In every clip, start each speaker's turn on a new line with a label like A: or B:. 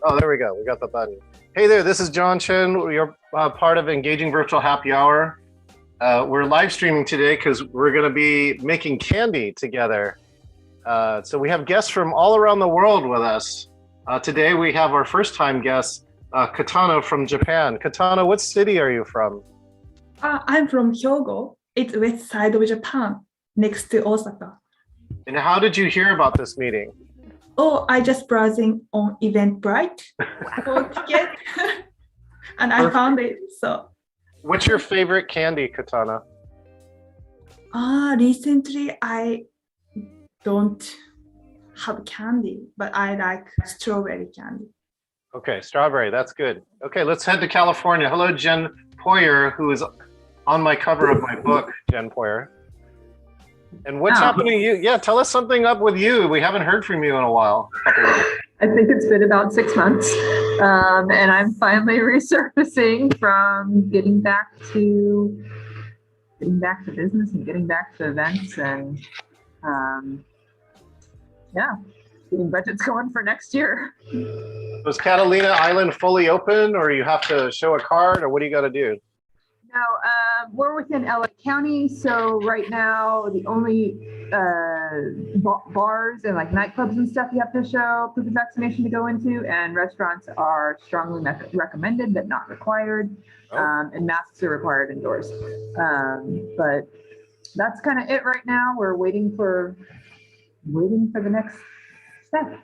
A: Oh, there we go. We got the button. Hey there, this is John Chen. You're part of Engaging Virtual Happy Hour. We're live streaming today because we're going to be making candy together. So we have guests from all around the world with us. Today we have our first time guest, Katana from Japan. Katana, what city are you from?
B: I'm from Hyogo. It's west side of Japan, next to Osaka.
A: And how did you hear about this meeting?
B: Oh, I just browsing on Eventbrite for ticket, and I found it. So,
A: what's your favorite candy, Katana?
B: Recently I don't have candy, but I like strawberry candy.
A: Okay, strawberry, that's good. Okay, let's head to California. Hello, Jen Poyer, who is on my cover of my book, Jen Poyer. And what's happening to you? Yeah, tell us something up with you. We haven't heard from you in a while.
C: I think it's been about 6 months. And I'm finally resurfacing from getting back to business and getting back to events and getting budgets going for next year.
A: Was Catalina Island fully open, or you have to show a card, or what do you got to do?
C: No, we're within LA County, so right now the only bars and like nightclubs and stuff you have to show proof of vaccination to go into, and restaurants are strongly recommended but not required, and masks are required indoors. But that's kind of it right now. We're waiting for the next step.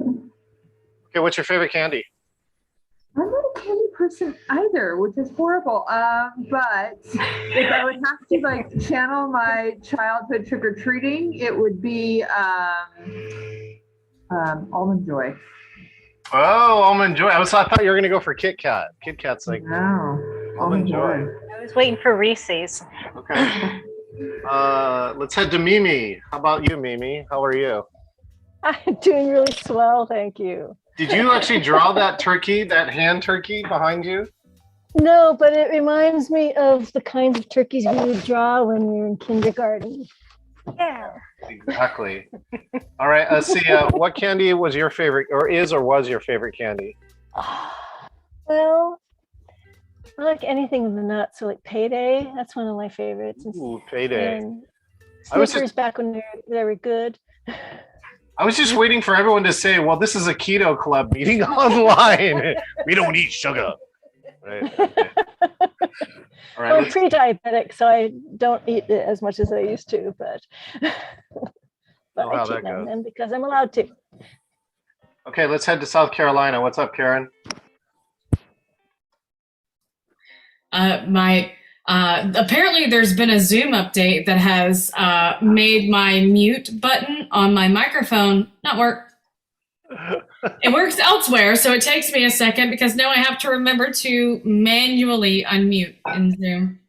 A: Okay, what's your favorite candy?
C: I'm not a candy person either, which is horrible. But if I would have to like channel my childhood trick-or-treating, it would be Almond Joy.
A: Oh, Almond Joy. I thought you were gonna go for Kit Kat. Kit Kat's like Almond Joy.
D: I was waiting for Reese's.
A: Okay. Let's head to Mimi. How about you, Mimi? How are you?
D: I'm doing really swell, thank you.
A: Did you actually draw that turkey, that hand turkey behind you?
D: No, but it reminds me of the kinds of turkeys we would draw when we were in kindergarten. Yeah.
A: Exactly. All right, let's see. What candy was your favorite, or is or was your favorite candy?
D: Well, I like anything with the nuts, so like Payday. That's one of my favorites.
A: Ooh, Payday.
D: And Snickers back when they were good.
A: I was just waiting for everyone to say, well, this is a keto club meeting online. We don't eat sugar. Right. Okay. All right.
D: I'm pre-diabetic, so I don't eat it as much as I used to, but I cheat on them because I'm allowed to.
A: Okay, let's head to South Carolina. What's up, Karen?
E: Apparently there's been a Zoom update that has made my mute button on my microphone not work. It works elsewhere, so it takes me a second because now I have to remember to manually unmute in Zoom.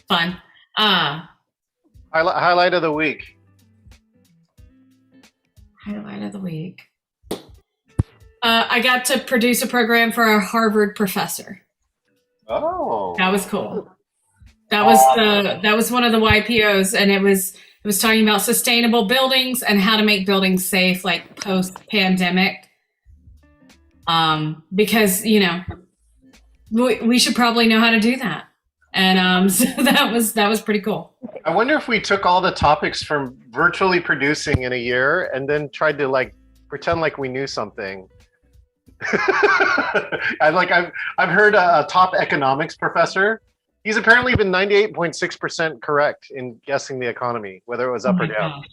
E: Fun.
A: Highlight of the week.
E: Highlight of the week. I got to produce a program for a Harvard professor.
A: Oh,
E: that was cool. That was one of the YPOs, and it was talking about sustainable buildings and how to make buildings safe, like post-pandemic. Because we should probably know how to do that, and so that was pretty cool.
A: I wonder if we took all the topics from virtually producing in a year and then tried to like pretend like we knew something. I've heard a top economics professor. He's apparently been 98.6% correct in guessing the economy, whether it was up or down.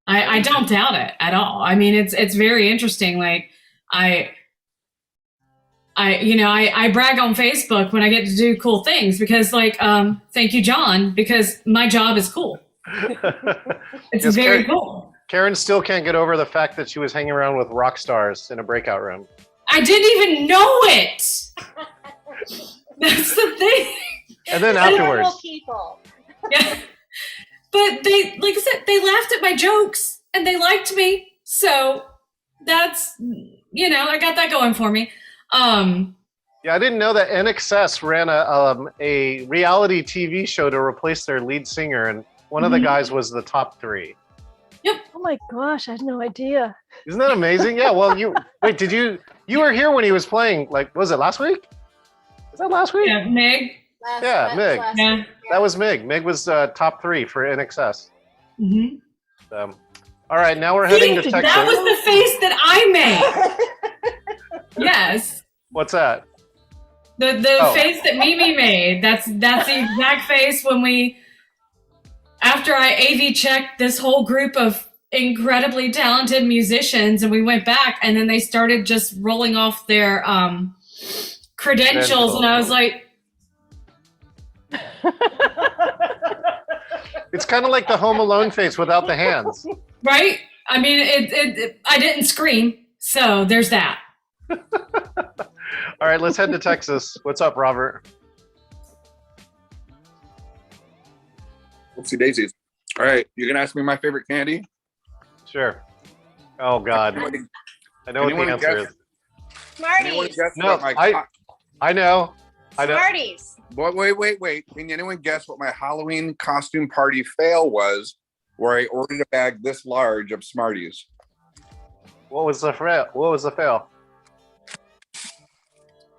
E: I don't doubt it at all. I mean, it's very interesting. Like I brag on Facebook when I get to do cool things because thank you, John, because my job is cool. It's very cool.
A: Karen still can't get over the fact that she was hanging around with rock stars in a breakout room.
E: I didn't even know it. That's the thing.
A: And then afterwards.
D: People.
E: Yeah. But they, like I said, they laughed at my jokes and they liked me. So that's, I got that going for me.
A: Yeah, I didn't know that NXS ran a reality TV show to replace their lead singer, and one of the guys was the top 3.
D: Oh my gosh, I had no idea.
A: Isn't that amazing? Yeah. Well, you were here when he was playing? Like, was it last week? Was that last week?
E: Yeah, Meg.
A: Yeah, Mig.
E: Yeah.
A: That was Mig. Mig was top 3 for NXS.
E: Mm-hmm.
A: All right, now we're heading to Texas.
E: That was the face that I made. Yes.
A: What's that?
E: The face that Mimi made. That's the exact face after I AV checked this whole group of incredibly talented musicians, and we went back, and then they started just rolling off their credentials, and I was like,
A: It's kind of like the Home Alone face without the hands.
E: right? I mean, I didn't scream, so there's that.
A: All right, let's head to Texas. What's up, Robert?
F: Whoopsie daisies. All right, you can ask me my favorite candy.
A: Sure. Oh God, I know what the answer is.
G: Smarties.
A: No, I know.
G: Smarties.
F: Wait. Can anyone guess what my Halloween costume party fail was, where I ordered a bag this large of Smarties?
A: What was the fail?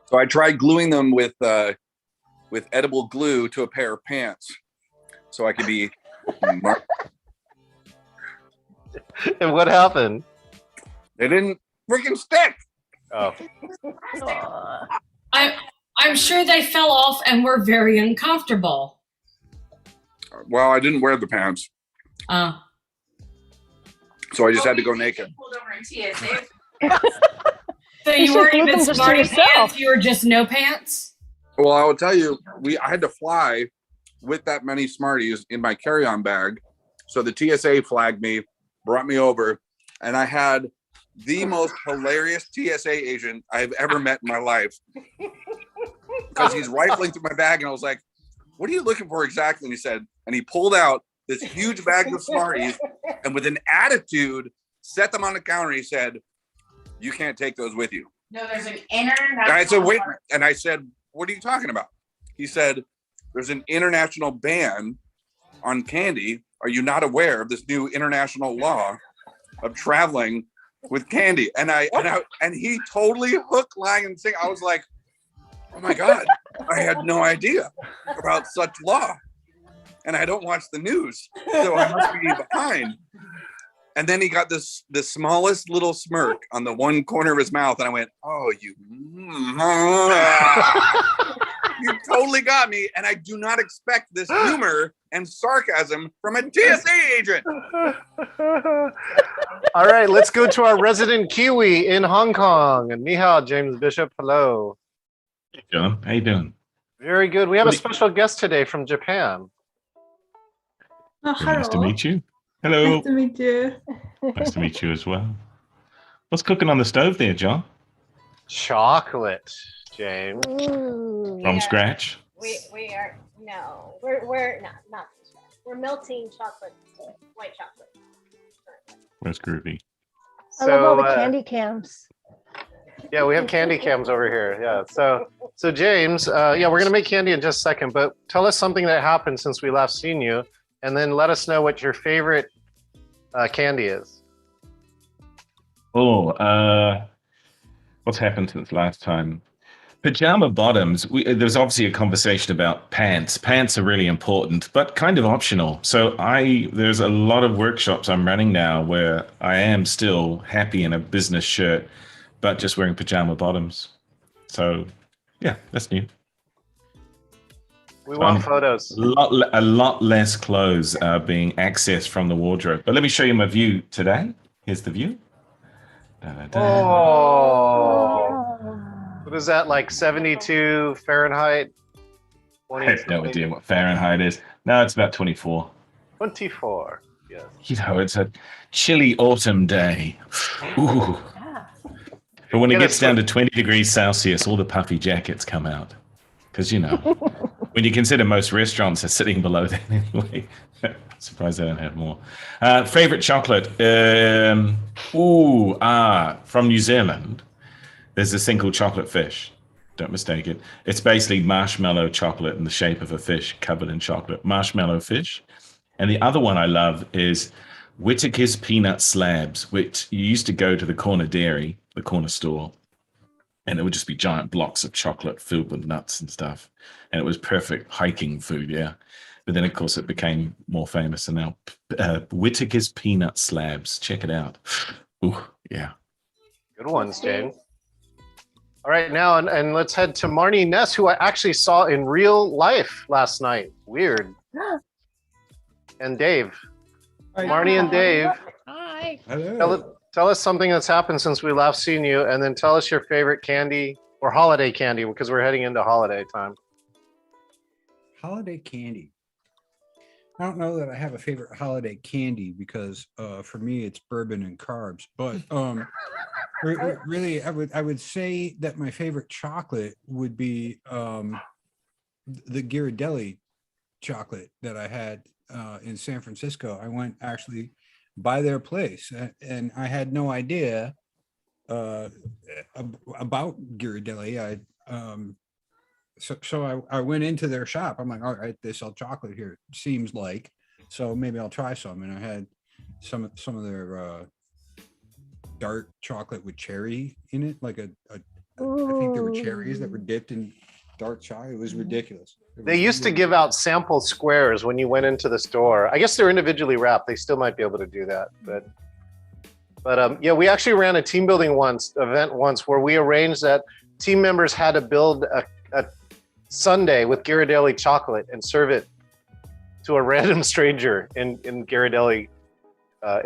F: So I tried gluing them with edible glue to a pair of pants, so I could be.
A: And what happened?
F: They didn't freaking stick.
A: Oh.
E: I'm sure they fell off and were very uncomfortable.
F: Well, I didn't wear the pants, so I just had to go naked.
E: So you weren't even Smarties pants, you were just no pants?
F: Well, I will tell you, I had to fly with that many Smarties in my carry-on bag. So the TSA flagged me, brought me over, and I had the most hilarious TSA agent I've ever met in my life. Because he's rifling through my bag, and I was like, what are you looking for exactly? And he said, and he pulled out this huge bag of Smarties, and with an attitude, set them on the counter. He said, you can't take those with you.
G: No, there's an international.
F: And I said, wait. And I said, what are you talking about? He said, there's an international ban on candy. Are you not aware of this new international law of traveling with candy? And he totally hook, line, and sinker. I was like, oh my God, I had no idea about such law. And I don't watch the news, so I must be behind. And then he got the smallest little smirk on the one corner of his mouth. And I went, oh, you totally got me. And I do not expect this humor and sarcasm from a TSA agent.
A: All right, let's go to our resident Kiwi in Hong Kong. And Nihao, James Bishop, hello.
H: Hey, John. How you doing?
A: Very good. We have a special guest today from Japan.
B: Oh, hello.
H: Nice to meet you. Hello.
B: Nice to meet you.
H: Nice to meet you as well. What's cooking on the stove there, John?
A: Chocolate, James.
D: Ooh.
H: From scratch?
G: We are no. We're not from scratch. We're melting chocolate, white chocolate.
H: Where's Groovy?
D: I love all the candy cams.
A: Yeah, we have candy cams over here. Yeah. So James, we're gonna make candy in just a second, but tell us something that happened since we last seen you, and then let us know what your favorite candy is.
H: What's happened since last time? Pajama bottoms. There's obviously a conversation about pants. Pants are really important, but kind of optional. So there's a lot of workshops I'm running now where I am still happy in a business shirt, but just wearing pajama bottoms. So yeah, that's new.
A: We want photos.
H: A lot less clothes are being accessed from the wardrobe. But let me show you my view today. Here's the view.
A: Oh. What is that, like 72 Fahrenheit?
H: I have no idea what Fahrenheit is. No, it's about 24.
A: 24, yes.
H: You know, it's a chilly autumn day. Ooh. But when it gets down to 20 degrees Celsius, all the puffy jackets come out. Because, you know, when you consider most restaurants are sitting below that anyway. Surprised I don't have more. Favorite chocolate? From New Zealand. There's this thing called chocolate fish. Don't mistake it. It's basically marshmallow chocolate in the shape of a fish covered in chocolate. Marshmallow fish. And the other one I love is Whittaker's Peanut Slabs, which you used to go to the corner dairy, the corner store, and it would just be giant blocks of chocolate filled with nuts and stuff. And it was perfect hiking food, yeah. But then, of course, it became more famous. And now Whittaker's Peanut Slabs. Check it out. Ooh, yeah.
A: Good ones, Jane. All right, now, and let's head to Marnie Ness, who I actually saw in real life last night. Weird. And Dave. Marnie and Dave.
I: Hi.
J: Hello.
A: Tell us something that's happened since we last seen you, and then tell us your favorite candy or holiday candy, because we're heading into holiday time.
J: Holiday candy. I don't know that I have a favorite holiday candy because for me it's bourbon and carbs. But really, I would say that my favorite chocolate would be the Ghirardelli chocolate that I had in San Francisco. I went actually by their place, and I had no idea about Ghirardelli. So I went into their shop. I'm like, all right, they sell chocolate here, it seems like. So maybe I'll try some. And I had some of their dark chocolate with cherry in it, like I think there were cherries that were dipped in dark chocolate. It was ridiculous.
A: They used to give out sample squares when you went into the store. I guess they're individually wrapped. They still might be able to do that, but yeah, we actually ran a team building event once where we arranged that team members had to build a sundae with Ghirardelli chocolate and serve it to a random stranger in Ghirardelli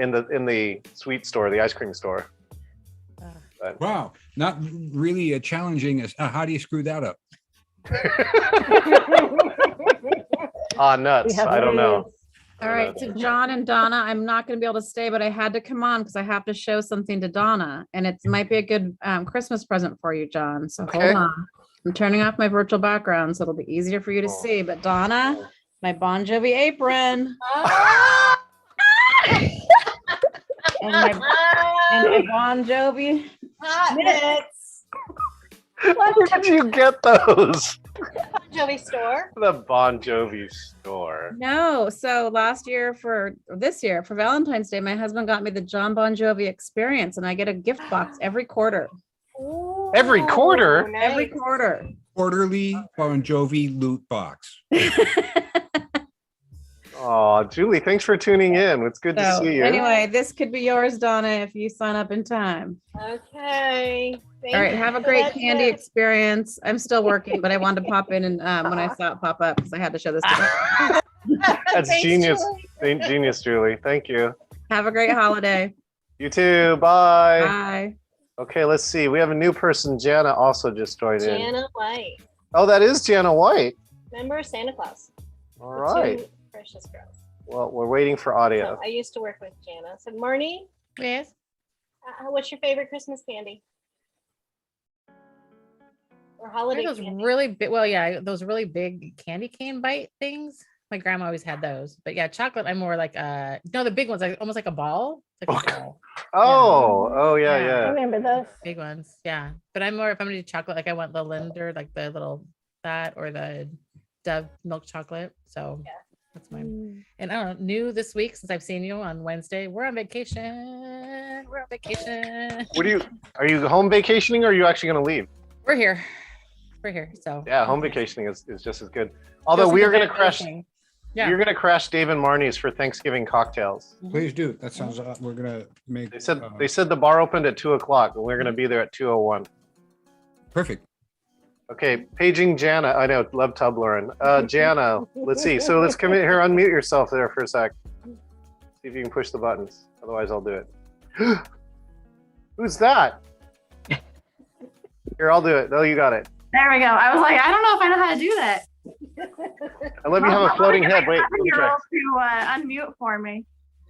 A: in the sweet store, the ice cream store. But,
J: wow, not really challenging as how do you screw that up?
A: nuts. I don't know.
I: All right, so John and Donna, I'm not going to be able to stay, but I had to come on because I have to show something to Donna, and it might be a good Christmas present for you, John. So hold on. I'm turning off my virtual background so it'll be easier for you to see. But Donna, my Bon Jovi apron. and my Bon Jovi mitts.
A: Where did you get those?
G: Bon Jovi store.
A: The Bon Jovi store.
I: No, so this year for Valentine's Day, my husband got me the John Bon Jovi Experience, and I get a gift box every quarter.
G: Ooh,
A: Every quarter?
G: nice.
I: Every quarter.
J: Quarterly Bon Jovi loot box.
A: Oh, Julie, thanks for tuning in. It's good to see you.
I: Anyway, this could be yours, Donna, if you sign up in time.
G: Okay.
I: All right, have a great candy experience. I'm still working, but I wanted to pop in and when I saw it pop up because I had to show this to you.
A: That's
G: Thanks,
A: genius.
G: Julie.
A: Genius, Julie. Thank you.
I: Have a great holiday.
A: You too. Bye.
I: Bye.
A: Okay, let's see. We have a new person. Jana also just joined in.
G: Jana White.
A: Oh, that is Jana White.
G: Member of Santa Claus.
A: All
G: The
A: right.
G: two precious girls.
A: Well, we're waiting for audio.
G: So I used to work with Jana. So Marnie,
I: Yes.
G: what's your favorite Christmas candy? Or holiday
I: Those
G: candy?
I: really big, well, yeah, those really big candy cane bite things. My grandma always had those. But yeah, chocolate, I'm more like no, the big ones, like almost like a ball. It's like a ball.
A: Oh, yeah,
D: I
A: yeah.
D: remember those.
I: Big ones, yeah. But I'm more, if I'm gonna do chocolate, like I want the Linder, like the little that, or the Dove milk chocolate. So
G: Yeah.
I: that's mine. And I don't know, new this week since I've seen you on Wednesday. We're on vacation. We're on vacation.
A: Are you home vacationing or are you actually going to leave?
I: We're here. We're here. So
A: Yeah, home vacationing is just as good. Although we are going to crash.
I: Yeah.
A: You're going to crash Dave and Marnie's for Thanksgiving cocktails.
J: Please do. That sounds. We're gonna make.
A: They said the bar opened at 2:00 and we're going to be there at 2:01.
J: Perfect.
A: Okay, paging Jana. I know, love Tublerin. Jana, let's see. So let's come in here, unmute yourself there for a sec. See if you can push the buttons. Otherwise, I'll do it. Who's that? Here, I'll do it. No, you got it.
K: There we go. I was like, I don't know if I know how to do that.
A: I love you have a floating head. Wait, let me try.
K: To unmute for me.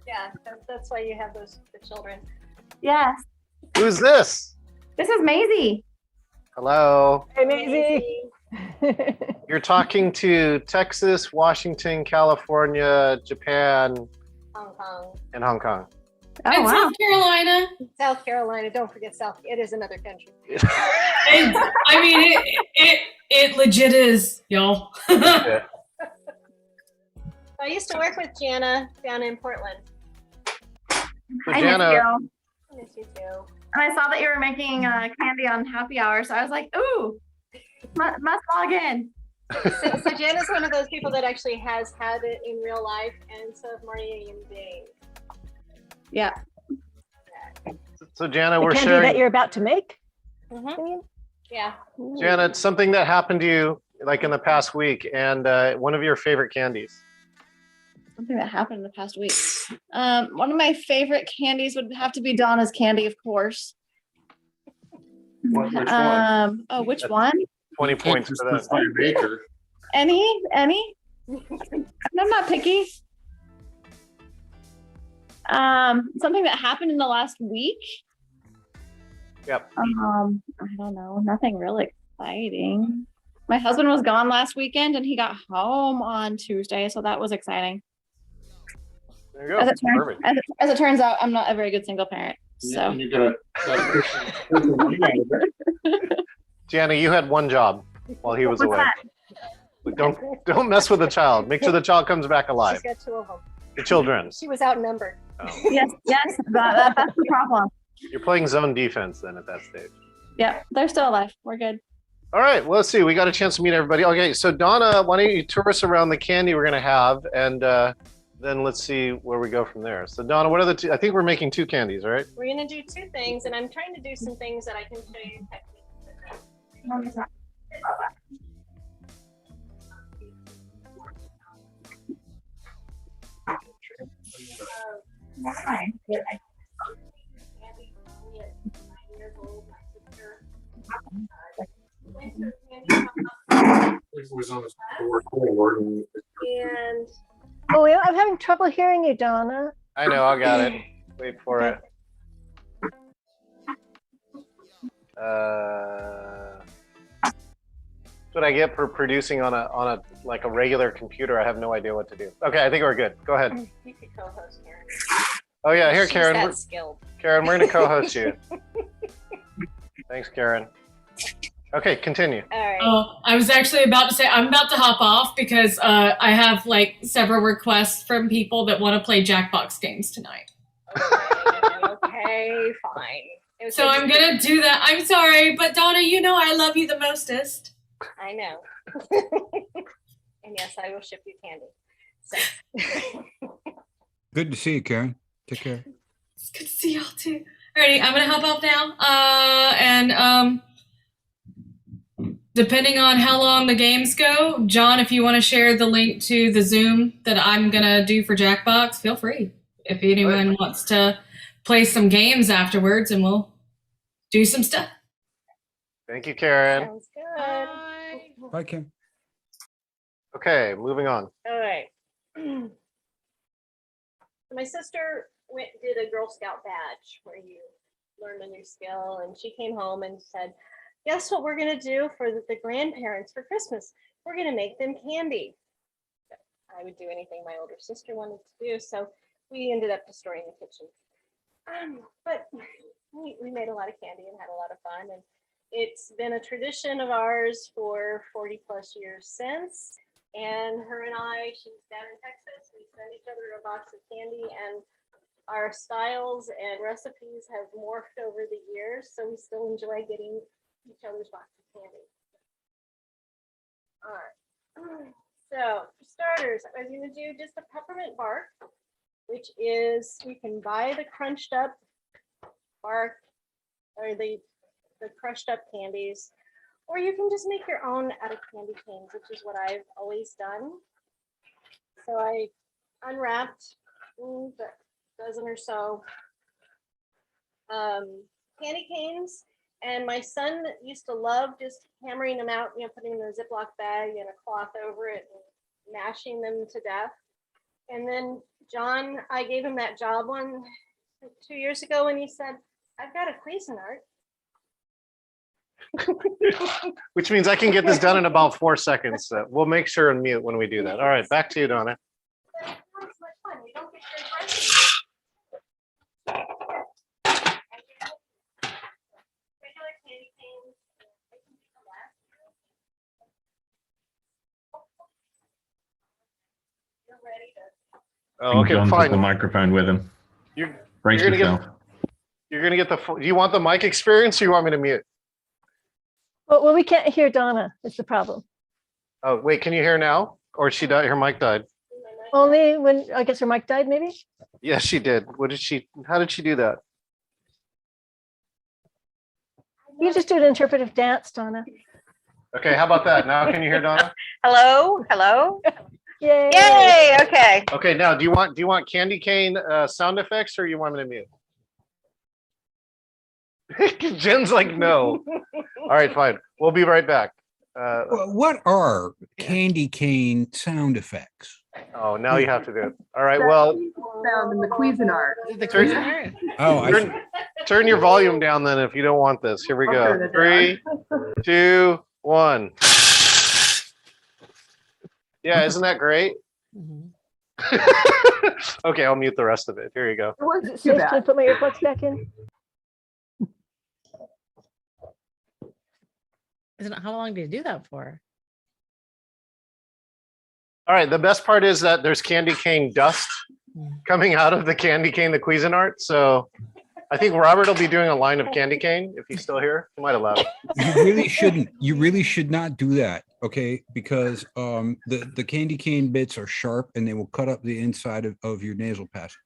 G: Yeah, that's why you have the children.
K: Yes.
A: Who's this?
K: This is Maisie.
A: Hello.
D: Hey, Maisie.
A: You're talking to Texas, Washington, California, Japan,
G: Hong Kong.
A: and Hong Kong.
K: Oh,
E: and
K: wow.
E: South Carolina.
G: South Carolina. Don't forget it is another country.
E: And, I mean, it legit is, y'all.
A: Yeah.
G: I used to work with Jana down in Portland.
A: So
K: I
A: Jana,
K: miss you.
G: I miss you too.
K: And I saw that you were making candy on happy hour, so I was like, ooh, must log in.
G: So Jana's one of those people that actually has had it in real life, and so have Marty and Dave.
K: Yeah.
A: so Jana,
D: The
A: we're
D: candy
A: sharing.
D: that you're about to make.
G: Yeah.
A: Jana, it's something that happened to you like in the past week, and one of your favorite candies.
K: Something that happened in the past week. One of my favorite candies would have to be Donna's candy, of course.
F: Which one?
K: Oh, which one?
A: 20 points for that.
F: Baker.
K: Any? I'm not picky. Something that happened in the last week.
A: Yep.
K: I don't know. Nothing really exciting. My husband was gone last weekend and he got home on Tuesday, so that was exciting.
A: There you go. Perfect.
K: As it turns out, I'm not a very good single parent. So
F: And you got
A: Jana, you had one job while he was
K: What's
A: away.
K: that?
A: But don't mess with the child. Make sure the child comes back alive.
G: She's got two of them.
A: The children.
G: She was outnumbered.
A: Oh.
K: yes, that's the problem.
A: You're playing zone defense then at that stage.
K: Yeah, they're still alive. We're good.
A: All right, well, let's see. We got a chance to meet everybody. Okay, so Donna, why don't you tour us around the candy we're going to have, and then let's see where we go from there. So Donna, what are the two? I think we're making two candies, right?
G: We're gonna do two things, and I'm trying to do some things that I can show you techniques.
F: was on the record.
G: And
D: Oh, yeah, I'm having trouble hearing you, Donna.
A: I know, I got it. Wait for it. That's what I get for producing on a like a regular computer. I have no idea what to do. Okay, I think we're good. Go ahead.
G: you could co-host Karen.
A: Oh yeah, here,
G: She's
A: Karen.
G: that skilled.
A: Karen, we're gonna co-host you. Thanks, Karen. Okay, continue.
G: All right.
E: Oh, I was actually about to say I'm about to hop off because I have like several requests from people that want to play Jackbox games tonight.
G: Okay, fine. It was
E: So
G: good
E: I'm
G: to-
E: gonna do that. I'm sorry, but Donna, you know I love you the mostest.
G: I know. And yes, I will ship you candy. So.
J: Good to see you, Karen. Take care.
E: It's good to see y'all too. Alrighty, I'm gonna hop off now. And depending on how long the games go, John, if you want to share the link to the Zoom that I'm gonna do for Jackbox, feel free. If anyone wants to play some games afterwards, and we'll do some stuff.
A: Thank you, Karen.
G: Sounds good.
J: Bye, Kim.
A: Okay, moving on.
G: All right. My sister did a Girl Scout badge where you learn a new skill, and she came home and said, guess what we're going to do for the grandparents for Christmas? We're going to make them candy. I would do anything my older sister wanted to do, so we ended up destroying the kitchen. But we made a lot of candy and had a lot of fun, and it's been a tradition of ours for 40 plus years since. And her and I, she's down in Texas, we send each other a box of candy, and our styles and recipes have morphed over the years, so we still enjoy getting each other's box of candy. All right. So for starters, I was going to do just a peppermint bark, which is, you can buy the crunched up bark or the crushed up candies, or you can just make your own out of candy canes, which is what I've always done. So I unwrapped a dozen or so candy canes, and my son used to love just hammering them out, putting them in a Ziploc bag and a cloth over it and mashing them to death. And then John, I gave him that job 2 years ago, and he said, I've got a Cuisinart.
A: Which means I can get this done in about 4 seconds. We'll make sure and mute when we do that. All right, back to you, Donna. Oh, okay,
H: John took
A: fine.
H: the microphone with him. Brace
A: You're gonna
H: yourself.
A: You're gonna get the. Do you want the mic experience, or you want me to mute?
D: Well, we can't hear Donna. It's the problem.
A: Oh wait, can you hear now? Or she died? Her mic died.
D: Only when I guess her mic died, maybe.
A: Yes, she did. What did she? How did she do that?
D: You just do an interpretive dance, Donna.
A: Okay, how about that? Now can you hear Donna?
L: Hello, hello.
D: Yay!
L: Yay! Okay.
A: Okay, now do you want candy cane sound effects, or you want me to mute? Jen's like, no. All right, fine. We'll be right back.
J: Well, what are candy cane sound effects?
A: Oh, now you have to do it. All right. Well,
C: Found in the Cuisinart.
J: Oh, I see.
A: turn your volume down then if you don't want this. Here we
C: I'll
A: go.
C: turn it
A: 3, 2, 1. Yeah, isn't that great? Okay, I'll mute the rest of it. Here you go.
C: It wasn't
D: Is it
C: too
D: safe to
C: bad.
D: put my earplugs back in?
I: Isn't it, how long do you do that for?
A: All right. The best part is that there's candy cane dust coming out of the candy cane, the Cuisinart. So I think Robert will be doing a line of candy cane if he's still here. He might have left.
J: You really shouldn't. You really should not do that, okay? Because the candy cane bits are sharp and they will cut up the inside of your nasal passage.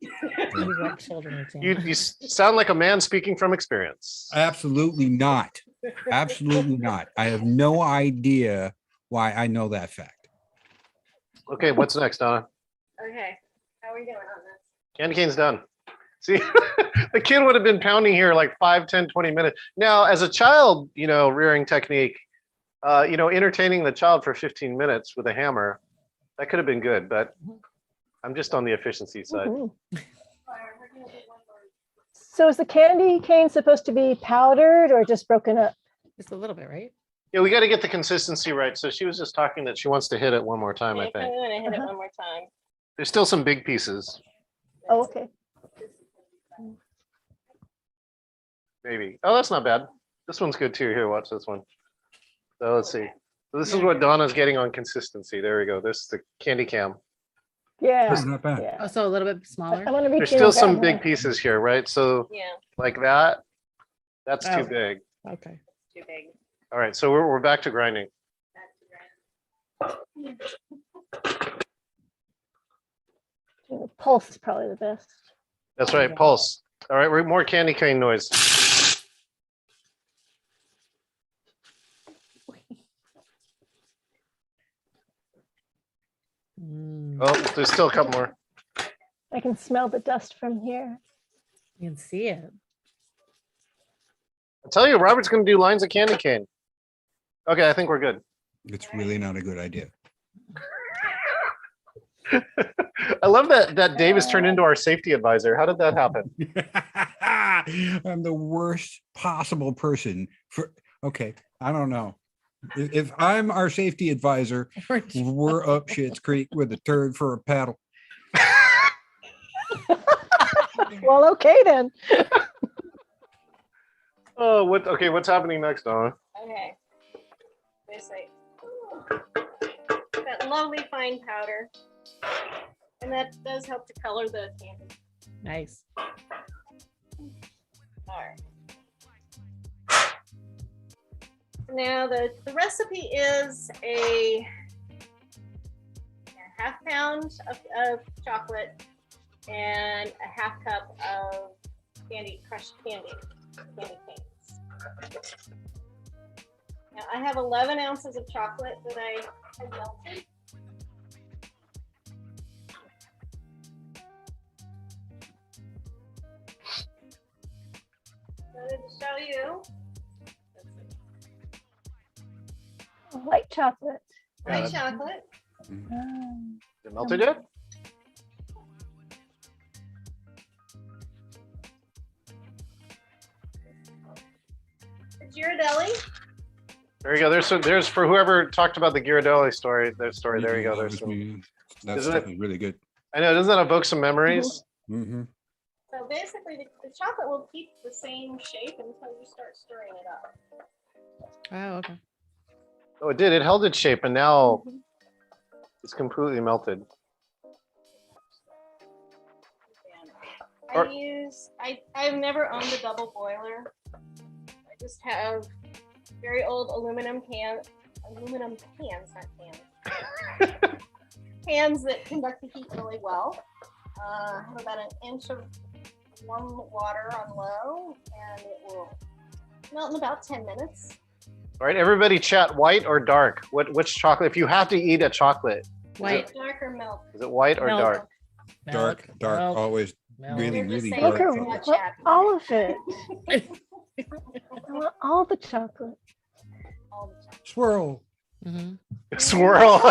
A: You sound like a man speaking from experience.
J: Absolutely not. Absolutely not. I have no idea why I know that fact.
A: Okay, what's next, Donna?
G: Okay, how are we doing on this?
A: Candy cane's done. See, the kid would have been pounding here like 5, 10, 20 minutes. Now, as a child, rearing technique, entertaining the child for 15 minutes with a hammer, that could have been good, but I'm just on the efficiency side.
D: Mhm. So is the candy cane supposed to be powdered or just broken up?
I: Just a little bit, right?
A: Yeah, we got to get the consistency right. So she was just talking that she wants to hit it one more time, I
G: Okay,
A: think.
G: I'm gonna hit it one more time.
A: There's still some big pieces,
D: Oh, okay.
A: maybe. Oh, that's not bad. This one's good too. Here, watch this one. So let's see. So this is what Donna's getting on consistency. There we go. This is the candy cam.
D: Yeah.
J: That's not bad.
D: Yeah.
I: Oh, so a little bit smaller.
D: I want to reach
A: There's
D: in
A: still
D: and grab
A: some
D: more.
A: big pieces here, right? So
G: Yeah,
A: like that, that's
I: Oh.
A: too big.
I: Okay.
G: too big.
A: All right, so we're back to grinding.
D: The pulse is probably the best.
A: That's right, pulse. All right, we're more candy cane noise. Oh, there's still a couple more.
D: I can smell the dust from here.
I: You can see it.
A: I tell you, Robert's going to do lines of candy cane. Okay, I think we're good.
J: It's really not a good idea.
A: I love that Dave has turned into our safety advisor. How did that happen?
J: I'm the worst possible person for. Okay, I don't know. If I'm our safety advisor, we're up shit's creek with a turd for a paddle.
D: Well, okay then.
A: Oh, what's happening next, Donna?
G: Okay. This like that lovely fine powder, and that does help to color the candy.
I: Nice.
G: All right. Now the recipe is a half pound of chocolate and a half cup of crushed candy canes. Now I have 11 ounces of chocolate that I have melted. So to show you,
D: White chocolate.
G: white chocolate.
A: You melted it?
G: The Ghirardelli.
A: There you go. There's for whoever talked about the Ghirardelli story. Their story. There you go. There's some.
J: That
A: Isn't
J: stuff
A: it-
J: is really good.
A: I know. Doesn't that evoke some memories?
J: Mm-hmm.
G: So basically, the chocolate will keep the same shape until you start stirring it up.
I: Oh, okay.
A: Oh, it did. It held its shape, and now it's completely melted.
G: And I've never owned a double boiler. I just have very old aluminum pans, not cans. Pans that conduct the heat really well. I have about an inch of warm water on low, and it will melt in about 10 minutes.
A: All right, everybody chat white or dark? Which chocolate? If you have to eat a chocolate.
G: White. Dark or milk?
A: Is it white or
G: Milk.
A: dark?
J: Dark, always really, really
G: saying
J: dark.
G: it's
J: chocolate.
G: not chat.
D: All of it. I want all the chocolate.
J: Swirl.
A: Swirl.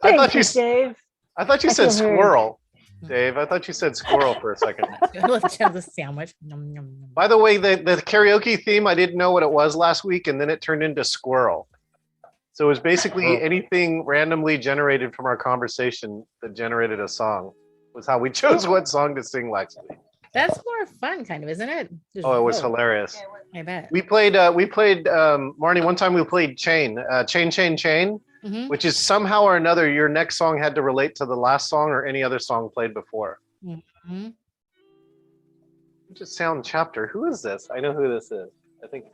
A: I thought you
D: Dave.
A: I thought you
D: I
A: said
D: feel heard.
A: squirrel, Dave. I thought you said squirrel for a second.
M: Let's have the sandwich. Nom, nom, nom.
A: By the way, the karaoke theme, I didn't know what it was last week, and then it turned into squirrel. So it was basically anything randomly generated from our conversation that generated a song. Was how we chose what song to sing last week.
M: That's more fun, kind of, isn't it? Just
A: Oh, it was
M: roll.
A: hilarious.
M: I bet.
A: We played Marnie, one time we played Chain, Chain,
M: Mhm.
A: which is somehow or another your next song had to relate to the last song or any other song played before.
M: Mhm.
A: Just Sound Chapter. Who is this? I know who this is. I think.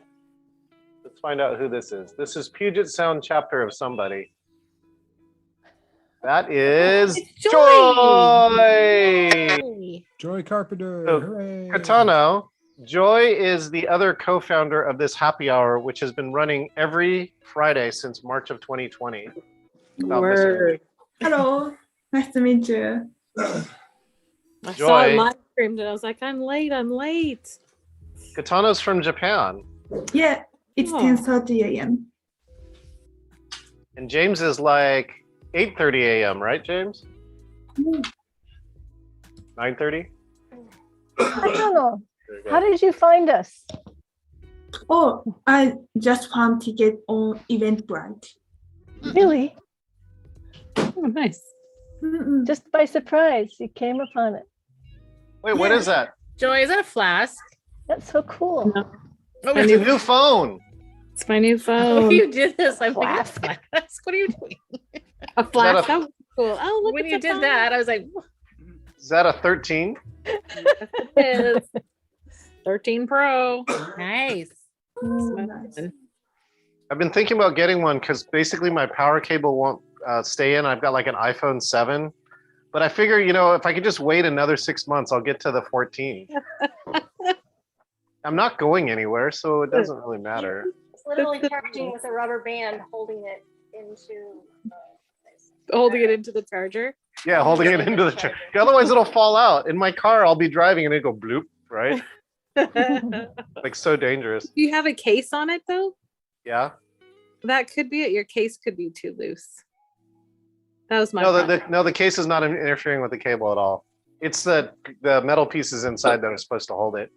A: Let's find out who this is. This is Puget Sound Chapter of somebody. That is Joy.
J: Joy Carpenter.
A: So,
J: Hooray.
A: Katano, Joy is the other co-founder of this happy hour, which has been running every Friday since March of 2020. without missing a
B: Word.
A: week.
B: Hello, nice to meet you.
N: I
A: Joy.
N: saw it live streamed and I was like, I'm late.
A: Katano's from Japan,
B: Yeah, it's
N: Oh.
B: 10:30 a.m.
A: and James is like 8:30 a.m., right, James? 9:30?
D: I don't know. How did you find us?
B: Oh, I just found ticket on Eventbrite.
D: Really?
N: Oh, nice.
D: Just by surprise, you came upon it.
A: Wait, what is that?
M: Joy, is that a flask?
D: That's so cool.
A: Oh, it's a new phone.
N: It's my new
M: Oh,
N: phone.
M: you did this. I'm thinking a flask. What are you doing?
N: A flask.
A: a-
N: That was cool. Oh, look
M: When
N: at
M: you
N: the
M: did
N: phone.
M: that, I was like,
A: Is that a 13?
N: It is. 13 Pro.
M: nice.
A: I've been thinking about getting one because basically my power cable won't stay in. I've got like an iPhone 7. But I figure, if I could just wait another 6 months, I'll get to the 14. I'm not going anywhere, so it doesn't really matter.
G: It's literally charging with a rubber band, holding it into.
N: Holding it into the charger.
A: Yeah, holding it into the chair. Otherwise, it'll fall out. In my car, I'll be driving and it'll go bloop, right? Like so dangerous.
N: Do you have a case on it though?
A: Yeah.
N: That could be it. Your case could be too loose. That was my
A: No,
N: problem.
A: the case is not interfering with the cable at all. It's the metal pieces inside that are supposed to hold it.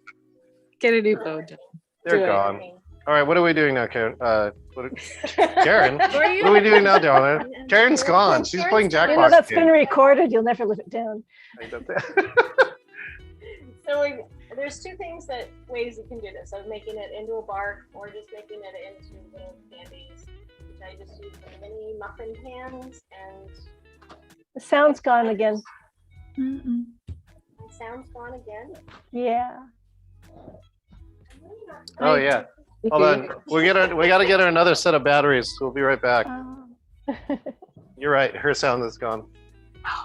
N: Get a new phone. John.
A: They're
N: Do it.
A: gone. All right, what are we doing now, Karen? Karen?
M: What are you
A: What are we doing now, Donna? Karen's gone. She's playing
D: You know,
A: Jackbox.
D: that's been recorded. You'll never live it down.
G: So there's two ways you can do this: of making it into a bark or just making it into little candies. Which I just use the mini muffin pans, and
D: The sound's gone again.
G: my sound's gone again.
D: Yeah.
A: Oh yeah. Hold on. We got to get her another set of batteries. We'll be right back. You're right. Her sound is gone.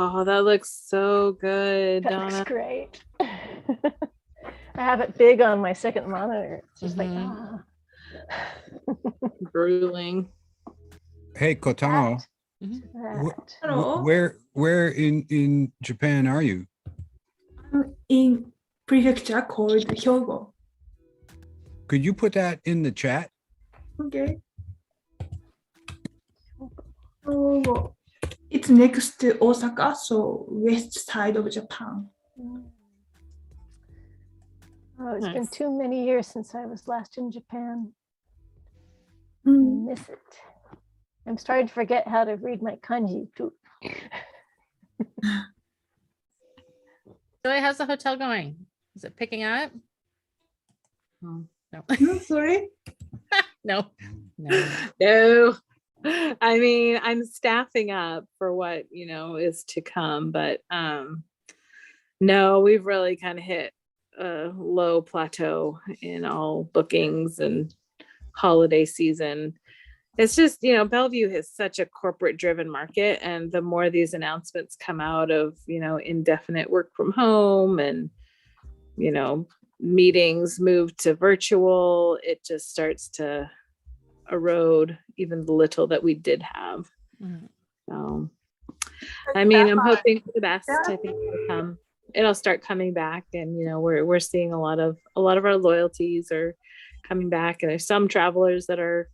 N: Oh, that looks so good,
D: That
N: Donna.
D: looks great. I have it big on my second monitor. It's just like,
N: Grueling.
J: Hey, Kotano.
D: that.
B: Hello.
J: Where in Japan are you?
B: I'm in prefecture called Hyogo.
J: Could you put that in the chat?
B: Okay. Oh, it's next to Osaka, so west side of Japan.
D: Oh, it's been
N: Nice.
D: too many years since I was last in Japan. I
B: Mm.
D: miss it. I'm starting to forget how to read my kanji too.
M: Joy, how's the hotel going? Is it picking up? Oh, no.
B: Sorry.
M: No.
N: No. I mean, I'm staffing up for what, is to come, but No, we've really kind of hit a low plateau in all bookings and holiday season. It's just, Bellevue is such a corporate driven market. And the more these announcements come out of, indefinite work from home and, meetings move to virtual, it just starts to erode even the little that we did have. So, I mean, I'm hoping for the best. I think it'll start coming back, and we're seeing a lot of our loyalties are coming back, and there's some travelers that are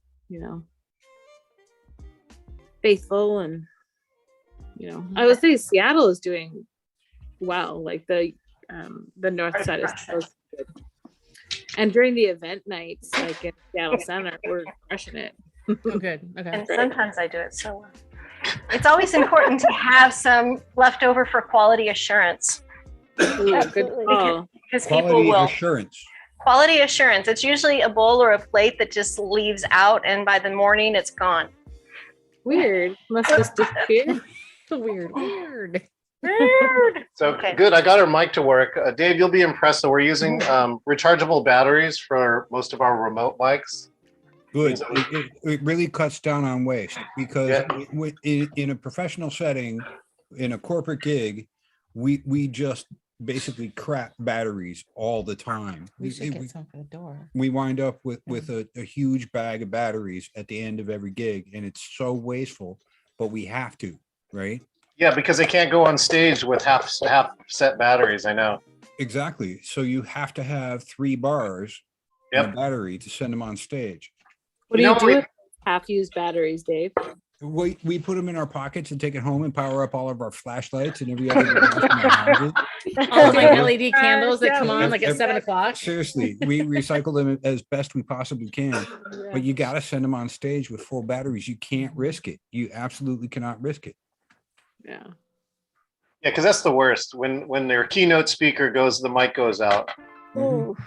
N: faithful, and I would say Seattle is doing well. Like the north side is good. And during the event nights, like in Seattle Center, we're crushing it.
M: Oh, good. Okay.
G: And sometimes I do it so well. It's always important to have some left over for quality assurance.
N: Ooh, good call.
G: Because people will. Quality assurance. It's usually a bowl or a plate that just leaves out, and by the morning it's gone.
N: Weird. Must just disappear.
M: Weird.
A: So good. I got our mic to work. Dave, you'll be impressed. So we're using rechargeable batteries for most of our remote mics.
J: Good. It really cuts down on waste because in a professional setting, in a corporate gig, we just basically crap batteries all the time.
M: We should get some for the door.
J: We wind up with a huge bag of batteries at the end of every gig, and it's so wasteful, but we have to, right?
A: Yeah, because they can't go on stage with half set batteries. I know.
J: Exactly. So you have to have 3 bars in a battery to send them on stage.
N: What do you do with half-used batteries, Dave?
J: We put them in our pockets and take it home and power up all of our flashlights and every other device in our houses.
M: All my LED candles that come on like at 7 o'clock.
J: Seriously, we recycle them as best we possibly can, but you got to send them on stage with full batteries. You can't risk it. You absolutely cannot risk it.
N: Yeah.
A: Yeah, because that's the worst. When their keynote speaker goes, the mic goes out.
J: Mm-hmm.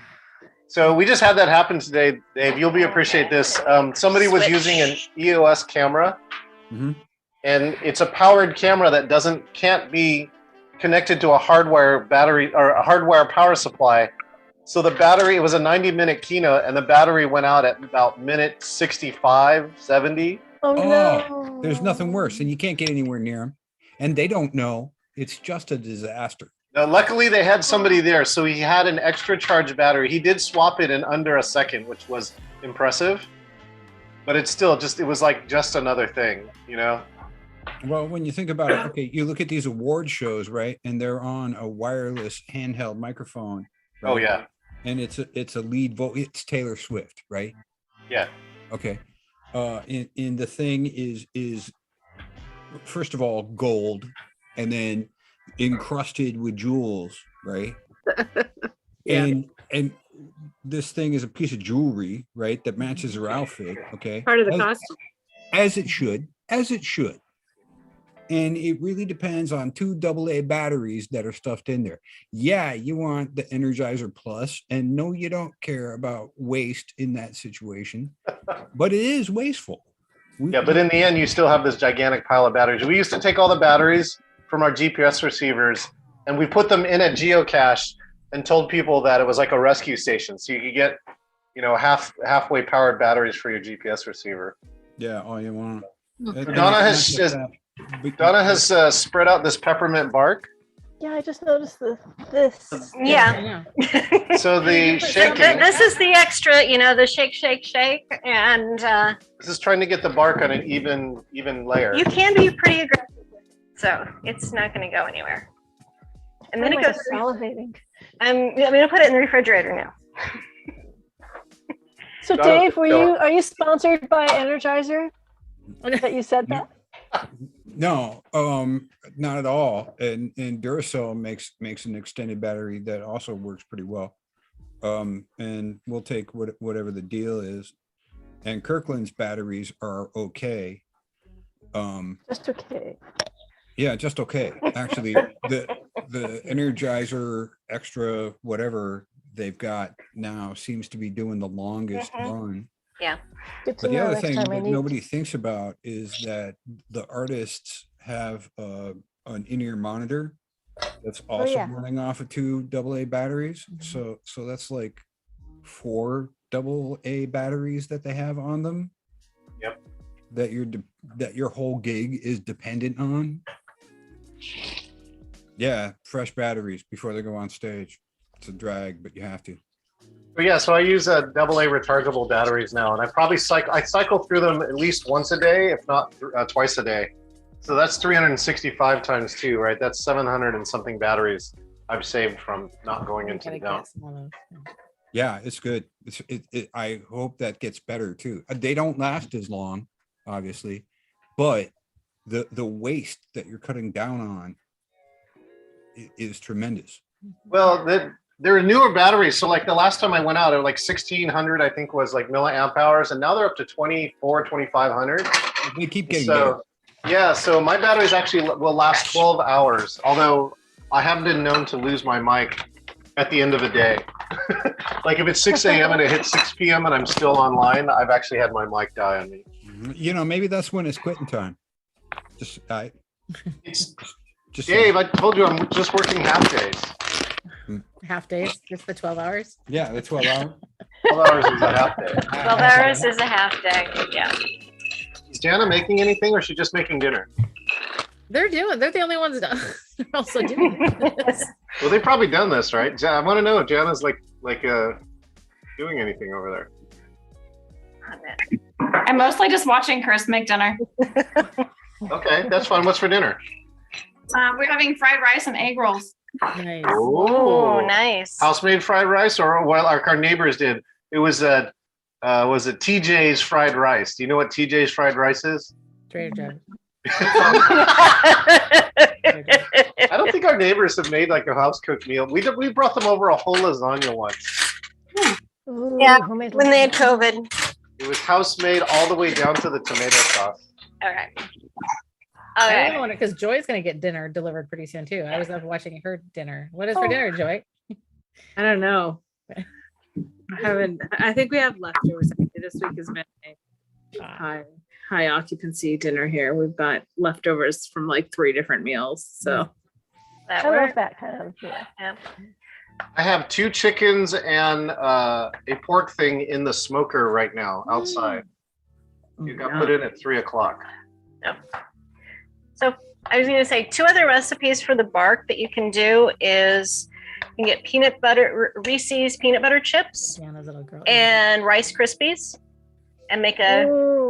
A: So we just had that happen today, Dave. You'll appreciate this. Somebody was using an EOS camera, and it's a powered camera that can't be connected to a hardwire battery or a hardwire power supply. So the battery, it was a 90-minute keynote, and the battery went out at about minute 65, 70.
D: Oh no!
J: There's nothing worse, and you can't get anywhere near them, and they don't know. It's just a disaster.
A: Now, luckily, they had somebody there, so he had an extra charge battery. He did swap it in under a second, which was impressive. But it's still it was like just another thing,
J: Well, when you think about it, okay, you look at these award shows, right? And they're on a wireless handheld microphone. Right?
A: Oh, yeah.
J: And it's a lead vote. It's Taylor Swift, right?
A: Yeah.
J: Okay. And the thing is first of all, gold, and then encrusted with jewels, right? And this thing is a piece of jewelry, right, that matches her outfit. Okay,
N: part of the costume,
J: as it should. And it really depends on 2 AA batteries that are stuffed in there. Yeah, you want the Energizer Plus, and no, you don't care about waste in that situation, but it is wasteful.
A: But in the end, you still have this gigantic pile of batteries. We used to take all the batteries from our GPS receivers, and we put them in a geocache and told people that it was like a rescue station, so you could get, halfway powered batteries for your GPS receiver.
J: Yeah, all you want.
A: Donna has spread out this peppermint bark.
D: Yeah, I just noticed this.
G: Yeah.
A: So the shaking.
G: This is the extra, the shake, shake, shake, and
A: this is trying to get the bark on an even layer.
G: You can be pretty aggressive. So it's not going to go anywhere. And then it goes
D: salivating.
G: I'm going to put it in the refrigerator now.
D: So Dave, are you sponsored by Energizer? That you said that?
J: No, not at all. And Duracell makes an extended battery that also works pretty well. And we'll take whatever the deal is. And Kirkland's batteries are okay.
D: Just okay.
J: Yeah, just okay. Actually, the Energizer Extra whatever they've got now seems to be doing the longest run.
G: Yeah.
J: But the other thing that nobody thinks about is that the artists have an in-ear monitor that's also
D: yeah.
J: running off of 2 AA batteries. So that's like 4 AA batteries that they have on them.
A: Yep.
J: That your whole gig is dependent on. Yeah, fresh batteries before they go on stage. It's a drag, but you have to.
A: But yeah, so I use AA rechargeable batteries now, and I probably cycle through them at least once a day, if not twice a day. So that's 365 times 2, right? That's 700 and something batteries I've saved from not going into the dump.
J: Yeah, it's good. I hope that gets better too. They don't last as long, obviously, but the waste that you're cutting down on is tremendous.
A: Well, there are newer batteries. So like the last time I went out, like 1600, I think was like milliamp hours, and now they're up to 2500.
J: They keep getting better.
A: Yeah, so my batteries actually will last 12 hours, although I have been known to lose my mic at the end of a day. Like if it's 6 a.m. and it hits 6 p.m. and I'm still online, I've actually had my mic die on me.
J: You know, maybe that's when it's quitting time. Just
A: Dave, I told you I'm just working half days.
M: Half days, just the 12 hours?
J: Yeah, the 12 hours.
A: 12 hours is a half day.
L: 12 hours is a half day. Yeah.
A: Is Jana making anything, or is she just making dinner?
M: They're the only ones that are also doing this.
A: Well, they've probably done this, right? I want to know if Jana's like doing anything over there.
K: I'm mostly just watching Chris make dinner.
A: Okay, that's fine. What's for dinner?
K: We're having fried rice and egg rolls.
M: Nice.
A: Oh,
L: nice.
A: House-made fried rice, or well, our neighbors did. It was it TJ's fried rice? Do you know what TJ's fried rice is?
M: Trader Joe's.
A: I don't think our neighbors have made like a house cooked meal. We brought them over a whole lasagna once.
L: Yeah, when they had COVID.
A: It was house made all the way down to the tomato sauce.
L: Okay.
M: I don't want it because Joy's going to get dinner delivered pretty soon too. I was up watching her dinner. What is for dinner, Joy?
N: I don't know. I think we have leftovers. This week has been a high occupancy dinner here. We've got leftovers from like 3 different meals. So
D: I love that kind of. Yeah.
A: I have 2 chickens and a pork thing in the smoker right now outside. You got put in at 3 o'clock.
L: Yep. So I was going to say 2 other recipes for the bark that you can do is you can get peanut butter, Reese's peanut butter chips and Rice Krispies and make a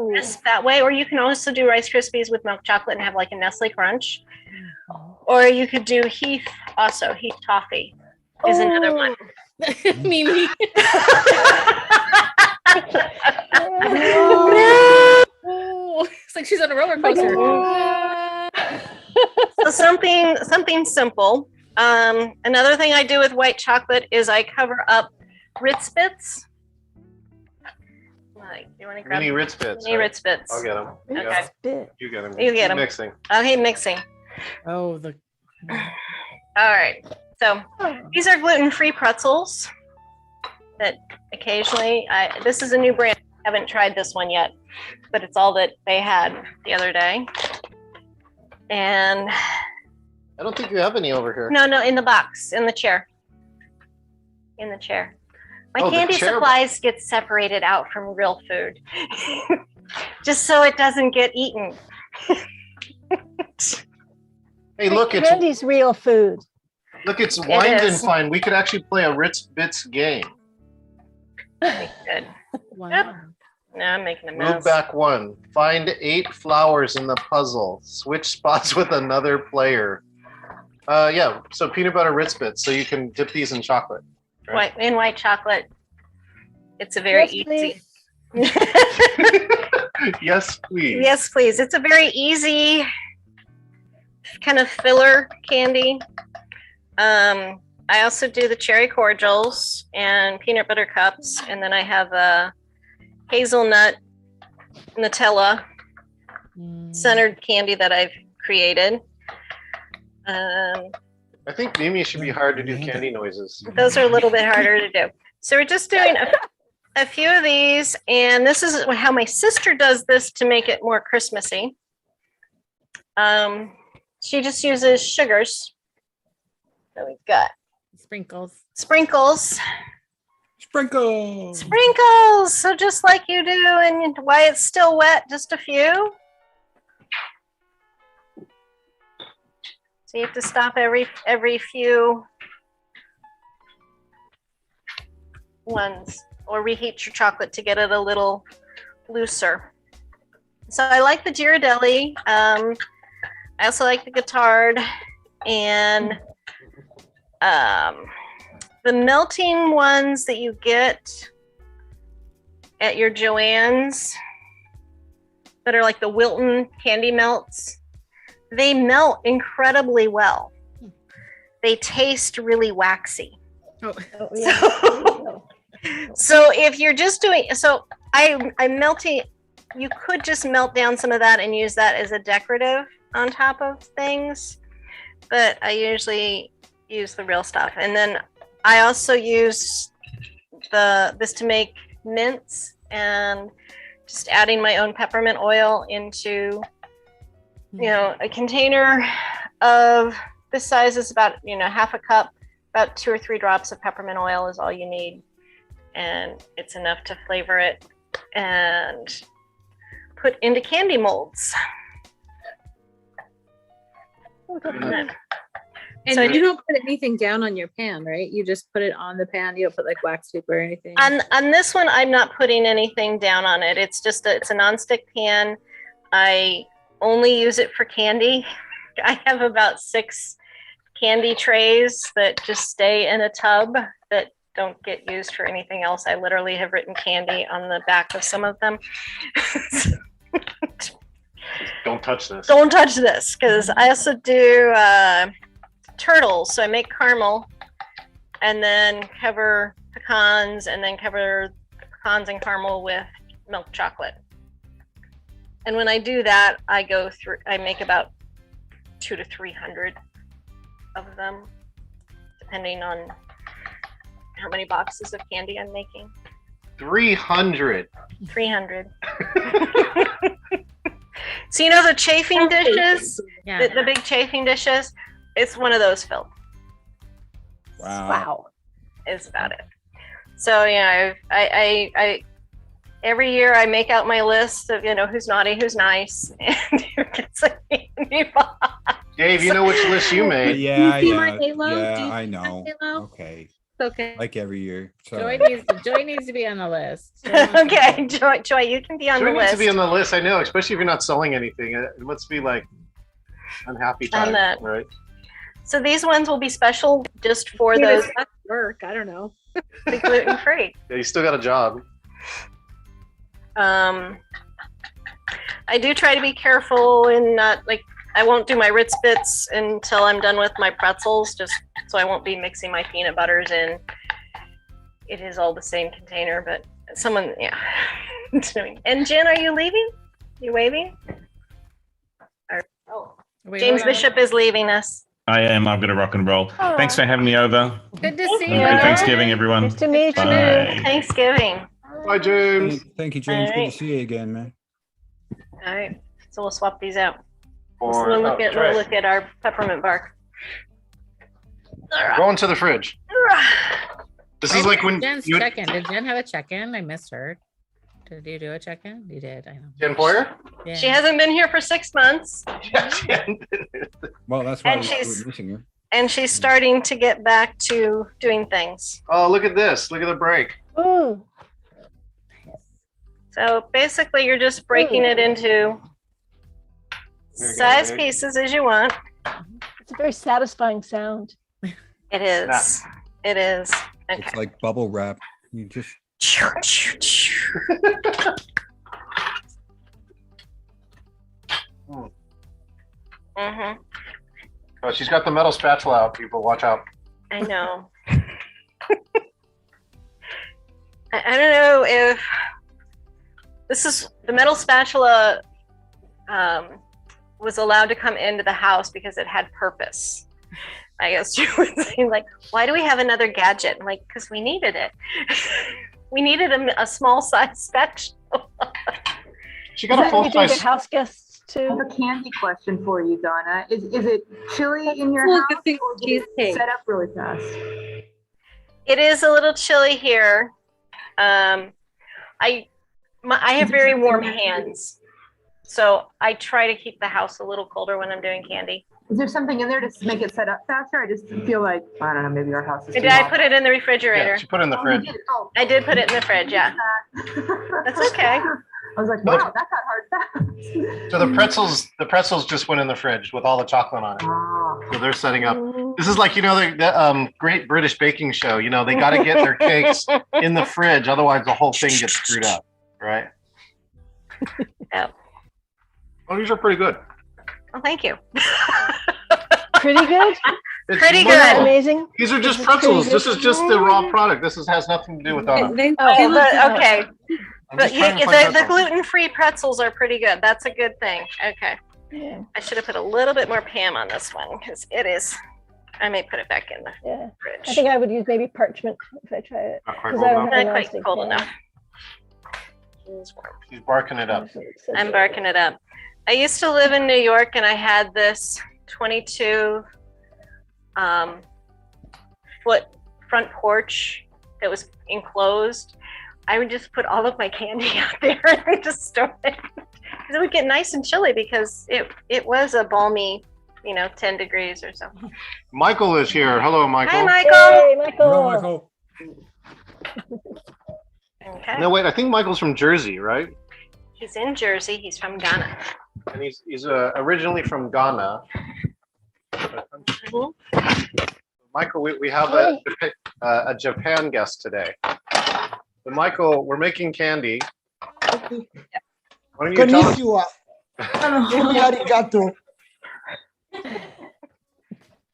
L: crisp that way. Or you can also do Rice Krispies with milk chocolate and have like a Nestle Crunch. Or you could do Heath also. Heath Toffee is another one.
M: Mimi. It's like she's on a roller coaster.
L: So something simple. Another thing I do with white chocolate is I cover up Ritz Bits. Like, you want to grab
A: Mini Ritz Bits.
L: Mini Ritz Bits.
A: I'll get them.
L: Okay.
A: Yeah. You get them.
L: You get them.
A: Mixing.
L: Okay, mixing.
M: Oh, the.
L: All right. So these are gluten-free pretzels that occasionally, this is a new brand. I haven't tried this one yet, but it's all that they had the other day. And
A: I don't think you have any over here.
L: no, in the box, in the chair. In the chair. My
A: Oh, the
L: candy
A: chair.
L: supplies get separated out from real food, just so it doesn't get eaten.
A: Hey, look,
D: Candy's real food.
A: Look, it's wined and
L: is.
A: fine. We could actually play a Ritz Bits game.
L: Good.
M: Wow.
L: Yep. No, I'm making a mess.
A: Move back 1. Find 8 flowers in the puzzle. Switch spots with another player. Yeah, so peanut butter Ritz Bits. So you can dip these in chocolate. Right?
L: White chocolate. It's a very
D: Yes,
L: easy.
A: Yes, please.
L: Yes, please. It's a very easy kind of filler candy. I also do the cherry cordials and peanut butter cups, and then I have a hazelnut Nutella centered candy that I've created.
A: I think Mimi should be hired to do candy noises.
L: Those are a little bit harder to do. So we're just doing a few of these, and this is how my sister does this to make it more Christmassy. She just uses sugars So we've got
M: Sprinkles.
L: sprinkles.
J: Sprinkle.
L: Sprinkles. So just like you do, and why it's still wet, just a few. So you have to stop every few ones, or reheat your chocolate to get it a little looser. So I like the Ghirardelli. I also like the Guittard, and the melting ones that you get at your Joann's that are like the Wilton candy melts, they melt incredibly well. They taste really waxy.
M: Oh,
D: yeah.
L: So if you're just doing, so I'm melting, you could just melt down some of that and use that as a decorative on top of things, but I usually use the real stuff. And then I also use this to make mints, and just adding my own peppermint oil into, you know, a container of this size is about, you know, half a cup, about 2 or 3 drops of peppermint oil is all you need. And it's enough to flavor it and put into candy molds.
N: And
L: So
N: you don't put anything down on your pan, right? You just put it on the pan. You don't put like wax paper or anything.
L: On this one, I'm not putting anything down on it. It's just it's a nonstick pan. I only use it for candy. I have about 6 candy trays that just stay in a tub that don't get used for anything else. I literally have written candy on the back of some of them.
A: Don't touch this.
L: Don't touch this, because I also do turtles. So I make caramel and then cover pecans, and then cover pecans and caramel with milk chocolate. And when I do that, I make about 200 to 300 of them, depending on how many boxes of candy I'm making.
A: 300.
L: 300. So you know the chafing dishes, the big chafing dishes, it's one of those filled.
J: Wow.
L: Is about it. So yeah, I every year I make out my list of, you know, who's naughty, who's nice, and who gets a candy box.
A: Dave, you know which list you made.
J: Yeah,
N: Do you see my
J: yeah,
N: halo? Do
J: yeah,
N: you
J: I
N: see my
J: know.
N: halo?
J: Okay,
N: Okay.
J: like every year.
M: Joy
J: Sorry.
M: needs to be on the list.
L: Okay, Joy, you can be on
A: Joy
L: the
A: needs
L: list.
A: to be on the list. I know, especially if you're not selling anything. It must be like unhappy
L: On
A: time,
L: that.
A: right?
L: So these ones will be special just for
N: Yeah,
L: those
N: that's work. I don't know.
L: the gluten-free.
A: Yeah, you still got a job.
L: I do try to be careful and not, like, I won't do my Ritz Bits until I'm done with my pretzels, just so I won't be mixing my peanut butters in. It is all the same container, but someone, yeah. And Jen, are you leaving? You waving? Oh, James Bishop is leaving us.
H: I am. I'm going to rock and roll.
L: Oh.
H: Thanks for having me over.
M: Good to see
H: Have
M: you.
H: a good Thanksgiving, everyone.
D: Nice to meet you.
H: Bye.
L: Thanksgiving.
A: Bye, James.
J: Thank you, James.
L: All
J: Good
L: right.
J: to see you again, man.
L: All right, so we'll swap these out.
A: Or,
L: We'll look at our peppermint bark.
A: Go into the fridge. This is like when
M: Jen's
A: you
M: check-in. Did Jen have a check-in? I missed her. Did you do a check-in? You did. I know.
A: Jen Poyer.
M: Yeah.
L: She hasn't been here for 6 months,
J: Well, that's why
L: And
J: we're
L: she's-
J: missing her.
L: and she's starting to get back to doing things.
A: Oh, look at this! Look at the break.
D: Ooh.
L: So basically, you're just breaking it into
A: There you go,
L: size
A: Dave.
L: pieces as you want.
D: It's a very satisfying sound.
L: It is. It is. Okay.
J: It's like bubble wrap. You just
L: Mm-hmm.
A: Oh, she's got the metal spatula out. People, watch out.
L: I know. I don't know if this is the metal spatula was allowed to come into the house because it had purpose. I guess you would say, like, why do we have another gadget? I'm like, because we needed it. We needed a small size spatula.
A: She got a full
D: You do get
A: size.
D: house guests.
C: I have
D: too.
C: a candy question for you, Donna. Is it chilly in your
N: Well,
C: house
N: good thing
C: or did it
N: cheesecake.
C: set up really fast?
L: It is a little chilly here. I have very warm hands, so I try to keep the house a little colder when I'm doing candy.
C: Is there something in there to make it set up faster? I just feel like, I don't know, maybe our house is too
L: Did I
C: hot.
L: put it in the refrigerator?
A: Yeah, she put it in the
C: Oh, you
A: fridge.
C: did? Oh,
L: I did put it in the fridge, yeah. That's okay.
C: I was like, wow, that got hard fast.
A: So the pretzels just went in the fridge with all the chocolate on it.
C: Ah.
A: So they're setting up. This is like, the Great British Baking Show. They got to get their cakes in the fridge, otherwise the whole thing gets screwed up, right?
L: Yeah.
A: Oh, these are pretty good.
L: Well, thank you.
D: Pretty good.
A: It's
L: Pretty
A: wonderful.
L: good.
D: Amazing.
A: These are just
D: This is
A: pretzels.
D: pretty
A: This is just the raw product. This has nothing to do with Donna.
L: Oh, but, okay.
A: I'm
L: But
A: just trying to find
L: the
A: pretzels.
L: gluten-free pretzels are pretty good. That's a good thing. Okay.
D: Yeah.
L: I should have put a little bit more Pam on this one because it is. I may put it back in the
D: Yeah.
L: fridge.
D: I think I would use maybe parchment if I try it.
A: Not quite
D: 'Cause
A: rolled
D: I don't
A: up.
D: have
L: Not
D: a
L: quite
D: nonstick
L: cold
D: pan.
L: enough.
A: She's barking it up.
L: I'm barking it up. I used to live in New York and I had this 22 foot front porch that was enclosed. I would just put all of my candy out there and just store it. It would get nice and chilly because it was a balmy, 10 degrees or so.
A: Michael is here. Hello, Michael.
L: Hi, Michael.
D: Hey, Michael.
J: Hello, Michael.
L: Okay.
A: No, wait. I think Michael's from Jersey, right?
L: He's in Jersey. He's from Ghana.
A: And he's originally from Ghana. Michael, we have a Japan guest today. So Michael, we're making candy. Why don't you tell us?
O: Konnichiwa. Arigato.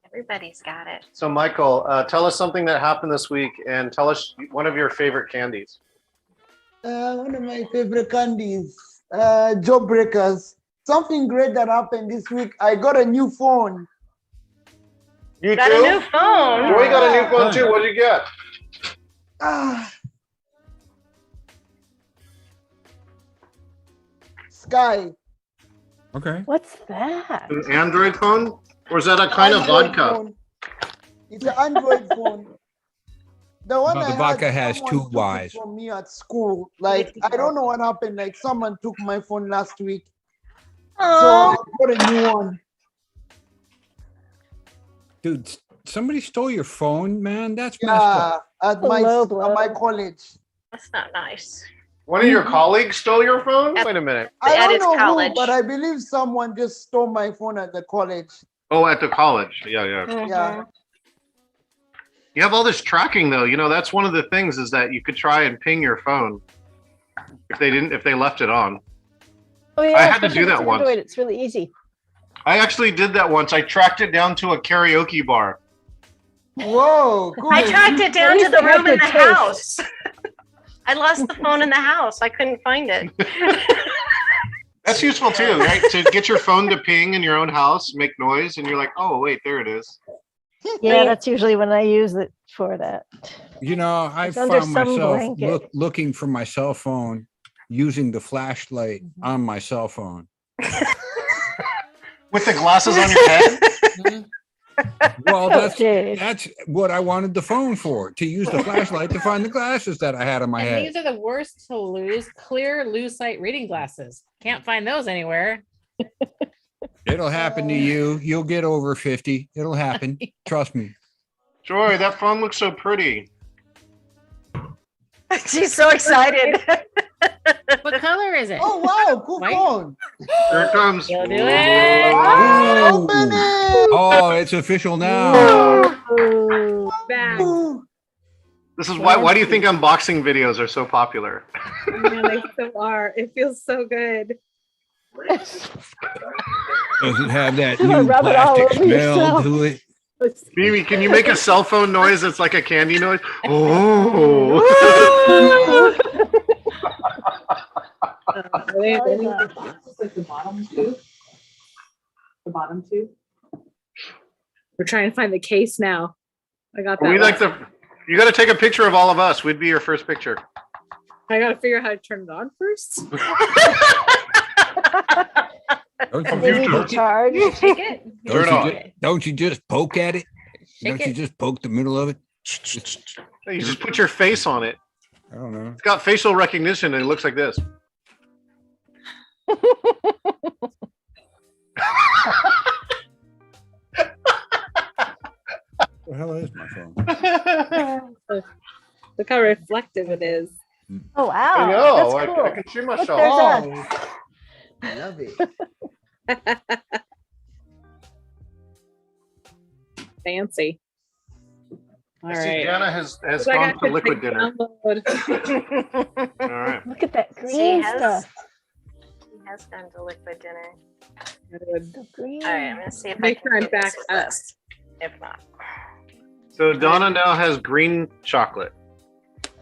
L: Everybody's got it.
A: So Michael, tell us something that happened this week and tell us one of your favorite candies.
O: One of my favorite candies, Jawbreakers. Something great that happened this week. I got a new phone.
A: You
L: Got
A: too?
L: a new phone.
A: Joey got a new phone too. What did you get?
O: Sky.
J: Okay.
D: What's that?
A: An Android phone? Or is that a kind of
O: Android
A: vodka?
O: phone. It's an Android phone. The one
J: Well, the
O: I
J: vodka
O: had,
J: has
O: someone
J: two
O: took it
J: Ys.
O: from me at school. Like, I don't know what happened. Like, someone took my phone last week. So I got a new one.
J: Dude, somebody stole your phone, man. That's messed up.
O: Yeah, at my college.
L: That's not nice.
A: One of your colleagues stole your phone? Wait a minute.
O: I
L: At
O: don't
L: its
O: know
L: college.
O: who, but I believe someone just stole my phone at the college.
A: Oh, at the college. Yeah.
O: Yeah.
A: You have all this tracking though. That's one of the things is that you could try and ping your phone if they left it on.
D: Oh yeah,
A: I had to
D: especially
A: do that
D: if it's
A: once.
D: Android, it's really easy.
A: I actually did that once. I tracked it down to a karaoke bar.
O: Whoa, cool.
L: I tracked it down
D: At
L: to
D: least
L: the
D: they have
L: room in the
D: good taste.
L: house. I lost the phone in the house. I couldn't find it.
A: That's useful too, right? To get your phone to ping in your own house, make noise, and you're like, oh wait, there it is.
D: Yeah, that's usually when I use it for that.
J: I
D: It's under
J: found
D: some
J: myself
D: blanket.
J: looking for my cell phone using the flashlight on my cell phone.
A: With the glasses on your head?
J: Well,
D: Okay.
J: that's what I wanted the phone for, to use the flashlight to find the glasses that I had on my
M: And
J: head.
M: these are the worst to lose. Clear lucite reading glasses. Can't find those anywhere.
J: It'll happen to you. You'll get over 50. It'll happen. Trust me.
A: Joy, that phone looks so pretty.
L: She's so excited.
M: What color is it?
O: Oh, wow, cool
M: White?
O: phone.
A: Here it comes.
M: You'll do it.
J: Ooh.
O: Open it.
J: Oh, it's official now.
D: Ooh.
M: Bad.
O: Ooh.
A: This is why do you think unboxing videos are so popular?
P: Yeah, they so are. It feels so good.
J: Does it have that
D: Wanna
J: new
D: rub it all
J: plastic
D: over
J: smell
D: yourself.
J: to it?
A: Mimi, can you make a cell phone noise that's like a candy noise? Oh.
P: Are they like the bottom two? The bottom two? We're trying to find the case now. I got that.
A: We like
P: last-
A: you got to take a picture of all of us. We'd be your first picture.
P: I got to figure out how to turn it on first.
D: Maybe the charge.
M: Shake it.
J: Don't you just poke at it?
M: Shake
J: Don't you
M: it.
J: just poke the middle of it?
A: You just put your face on it.
J: I don't know.
A: It's got facial recognition and it looks like this.
J: What the hell is my phone?
N: Look how reflective it is.
D: Oh wow!
A: I know.
D: That's
A: I
D: cool.
A: can see
D: Look,
A: myself.
D: there's
O: I love it.
N: Fancy. All
A: I see
N: right.
A: Jana has
N: So I
A: gone
N: got
A: to liquid dinner.
N: download.
A: All right.
D: Look at that
L: He
D: green
L: has,
D: stuff.
L: he has gone to liquid dinner.
D: The green.
L: All right, I'm gonna see if I
N: Make
L: can
N: sure I'm
L: get this
N: back up.
L: list. If not,
A: So Donna now has green chocolate,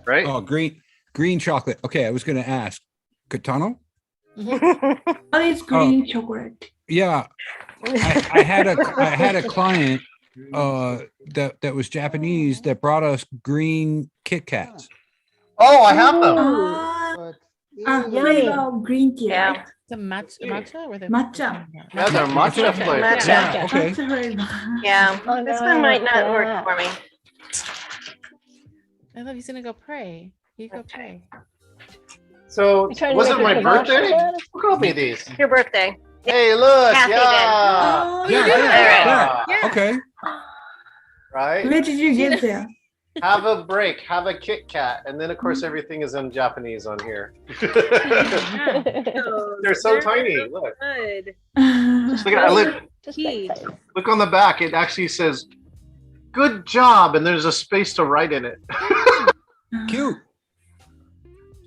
A: right?
J: Oh, green chocolate. Okay, I was going to ask, Katano?
B: What is green chocolate?
J: Yeah, I had a client that was Japanese that brought us green Kit Kats.
A: Oh, I have them.
B: Flavor of green tea,
L: Yeah.
B: right?
M: The matcha or the
B: Matcha.
A: Yeah, they're matcha flavor.
L: Matcha.
J: Yeah, okay.
B: Matcha flavor.
L: yeah,
D: Oh,
L: this
D: no,
L: one might not
D: yeah.
L: work for me.
M: I love he's gonna go pray. You go pray.
A: So
D: You trying to
A: was
D: make
A: it my
D: a ganache
A: birthday?
D: of that?
A: Who got me these?
L: Your birthday.
A: Hey, look,
L: Kathy
A: yeah.
B: Oh,
J: Yeah,
B: yeah.
J: yeah.
M: Yeah.
J: Okay.
A: Right?
B: Where did you get them?
A: Have a break, have a Kit Kat, and then of course everything is in Japanese on here. They're so tiny. Look.
N: Good.
A: Look at
D: Just bite size.
A: look on the back. It actually says "Good job," and there's a space to write in it.
J: Cute.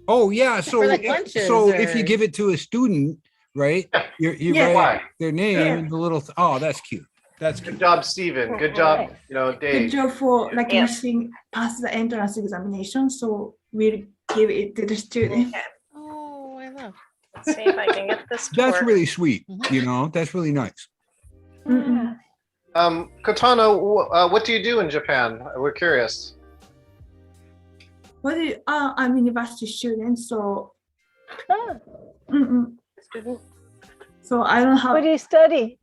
J: Oh yeah. So
M: For, like, lunches
J: so if you
M: or-
J: give it to a student, right? You
B: Yeah.
J: write their name
B: Yeah.
J: and the little. Oh, that's cute. That's
A: Good
J: cute.
A: job, Steven. Good job,
B: Good
A: Dave.
B: job for like
L: Yeah.
B: missing pass the entrance examination. So we'll give it to the student.
M: Oh, I love.
L: Let's see if I can get this to
J: That's
L: work.
J: really sweet. You know, that's really nice.
B: Mm-mm.
A: Katana, what do you do in Japan? We're curious.
B: What do you, I'm university student, so
D: Ah,
B: mm-mm. So I don't have.
D: what do you study?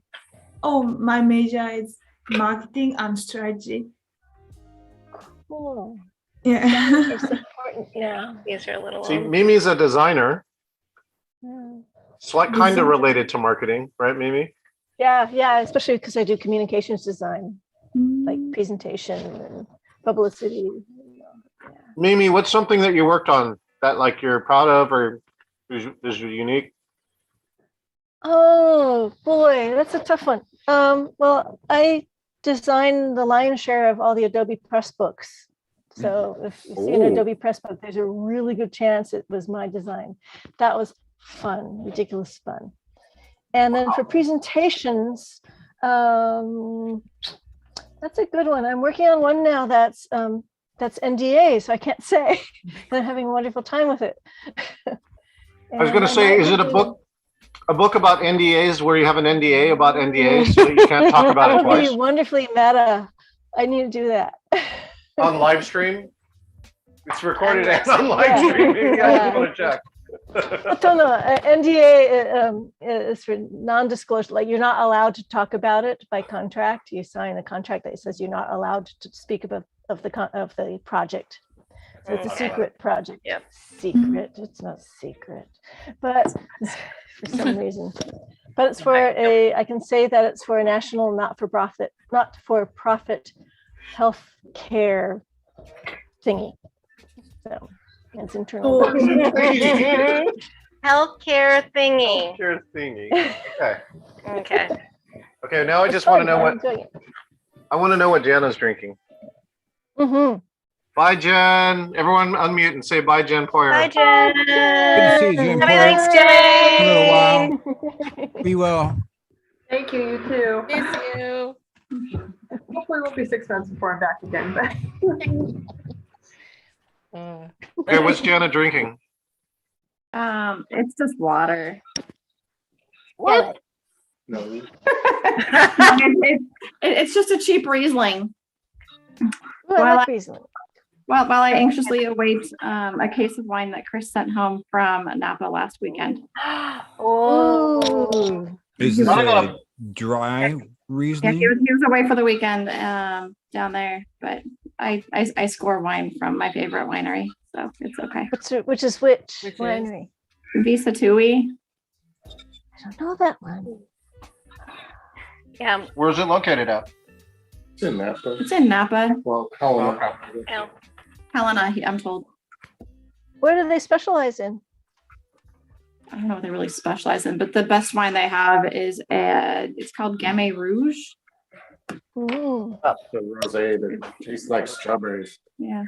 B: Oh, my major is marketing and strategy.
D: Cool.
B: Yeah.
D: It's important. Yeah.
L: These are little.
A: See, Mimi's a designer.
D: Yeah.
A: It's like kind of related to marketing, right, Mimi?
D: Yeah, especially because I do communications design, like
B: Mm.
D: presentation and publicity. You know.
A: Mimi, what's something that you worked on that like you're proud of or is unique?
D: Oh boy, that's a tough one. Well, I designed the lion's share of all the Adobe Press books. So if you see an
A: Ooh.
D: Adobe Press book, there's a really good chance it was my design. That was fun, ridiculous fun. And then for presentations, that's a good one. I'm working on one now that's NDA, so I can't say. And I'm having a wonderful time with it.
A: I was going to say, is it a book about NDAs where you have an NDA about NDAs so that you can't talk about it
D: That would
A: twice
D: be wonderfully meta. I need to do that.
A: on live stream? It's recorded and on live stream. Maybe I just want to check.
D: I don't know. NDA is for non-disclosure. Like you're not allowed to talk about it by contract. You sign a contract that says you're not allowed to speak about of the project. So it's a
L: Okay.
D: secret project.
L: Yep.
D: Secret. It's not secret, but for some reason. But it's for I can say that it's for a national not-for-profit health care thingy. So it's internal.
B: Oh.
L: Healthcare thingy.
A: Healthcare thingy. Okay.
L: Okay.
A: Okay. Now I
D: It's
A: just want to
D: fun.
A: know
D: I'm enjoying it.
A: I want to know what Jana's drinking.
D: Mhm.
A: Bye, Jen. Everyone unmute and say bye, Jen Poyer.
L: Bye, Jen.
J: Good to see you, Jen.
L: Happy
J: Thanksgiving.
L: Thanksgiving.
J: Be well.
C: Thank you, you too.
M: Miss you.
C: Hopefully it won't be 6 months before I'm back again, but
A: Okay, what's Jana drinking?
K: It's just water.
D: What?
A: No.
K: It's just a cheap Riesling.
D: Ooh, I
K: Well,
D: like Riesling.
K: While I anxiously await a case of wine that Chris sent home from Napa last weekend.
L: Oh.
D: Ooh.
J: Is this
A: Donna got
J: a dry
K: Yeah,
J: Riesling?
K: he was away for the weekend down there, but I score wine from my favorite winery, so it's okay.
D: Which is which winery?
K: Visa Tui.
D: I don't know that one.
L: Yeah.
A: Where's it located at?
Q: It's in Napa.
K: It's in Napa.
Q: Well, Helena.
L: Yeah.
K: Helena, I'm told.
D: Where do they specialize in?
K: I don't know what they really specialize in, but the best wine they have is it's called Gamay Rouge.
D: Ooh.
Q: That's the rosé that tastes like strawberries.
K: Yeah.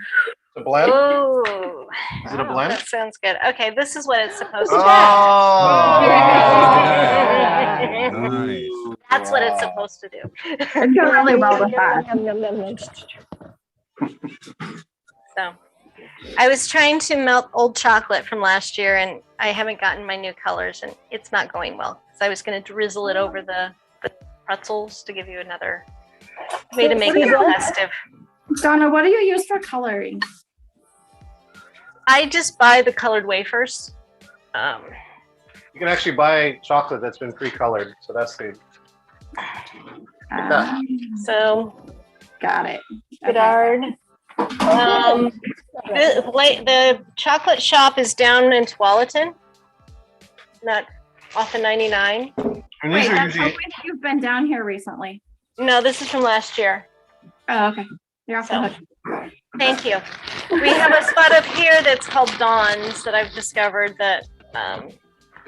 A: A blend?
L: Ooh.
A: Is it a blend?
L: That sounds good. Okay, this is what it's supposed to
A: Oh.
L: do. That's what it's supposed to do.
K: It's going really well with that.
L: So I was trying to melt old chocolate from last year and I haven't gotten my new colors and it's not going well. So I was going to drizzle it over the pretzels to give you another way to make it festive.
K: Donna, what do you use for coloring?
L: I just buy the colored wafers.
A: You can actually buy chocolate that's been pre-colored. So that's the.
L: So.
K: Got it.
L: Goodard. The chocolate shop is down in Tualatin, not off of 99.
K: Wait, that's how you've been down here recently.
L: No, this is from last year.
K: Oh, okay. You're off the hook.
L: Thank you. We have a spot up here that's called Dawn's that I've discovered that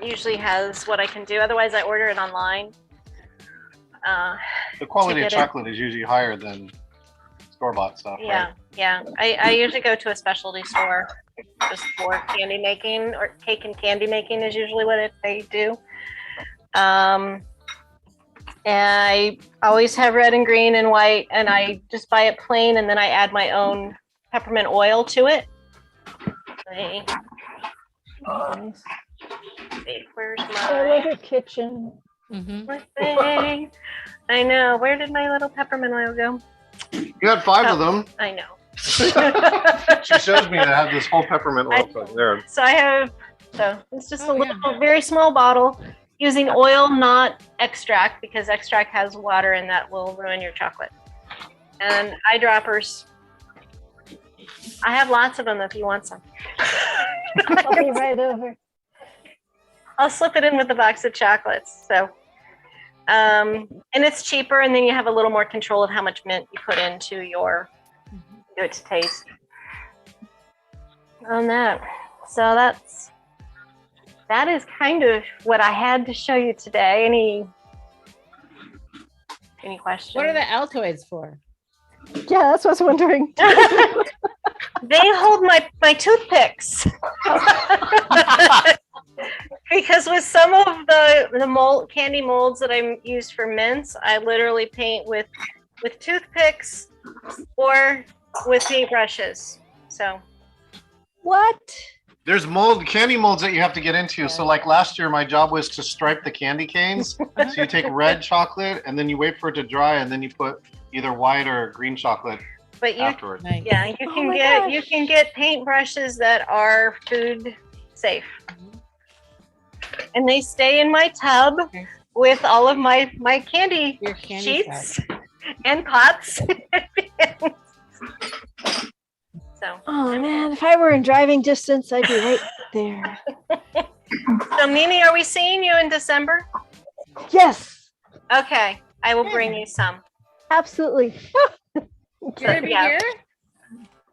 L: usually has what I can do. Otherwise, I order it online.
A: The quality of chocolate is usually higher than store-bought stuff.
L: Yeah,
A: right?
L: yeah. I usually go to a specialty store just for candy making, or cake and candy making is usually what they do. And I always have red and green and white, and I just buy it plain, and then I add my own peppermint oil to it. Okay. Where's
D: I love your kitchen.
L: my thing? I know. Where did my little peppermint oil go?
A: You had 5 of them.
L: I know.
A: She showed me I have this whole peppermint oil there.
L: So I have, it's just a little, very small bottle using oil, not extract, because extract has water and that will ruin your chocolate. And eyedroppers. I have lots of them if you want some.
D: I'll be right over.
L: I'll slip it in with a box of chocolates. So, and it's cheaper, and then you have a little more control of how much mint you put into your to taste on that. So that is kind of what I had to show you today. Any questions?
M: What are the Altoids for?
D: Yeah, that's what I was wondering.
L: They hold my toothpicks. Because with some of the candy molds that I use for mints, I literally paint with toothpicks or with paintbrushes. So
D: what?
A: There's candy molds that you have to get into. So like last year, my job was to stripe the candy canes. So you take red chocolate and then you wait for it to dry and then you put either white or green chocolate afterwards.
L: Yeah, you can get paintbrushes that are food safe. And they stay in my tub with all of my candy sheets and pots. So.
D: Oh man, if I were in driving distance, I'd be right there.
L: So Mimi, are we seeing you in December?
D: Yes.
L: Okay, I will bring you some.
D: Absolutely.
M: You're gonna be here?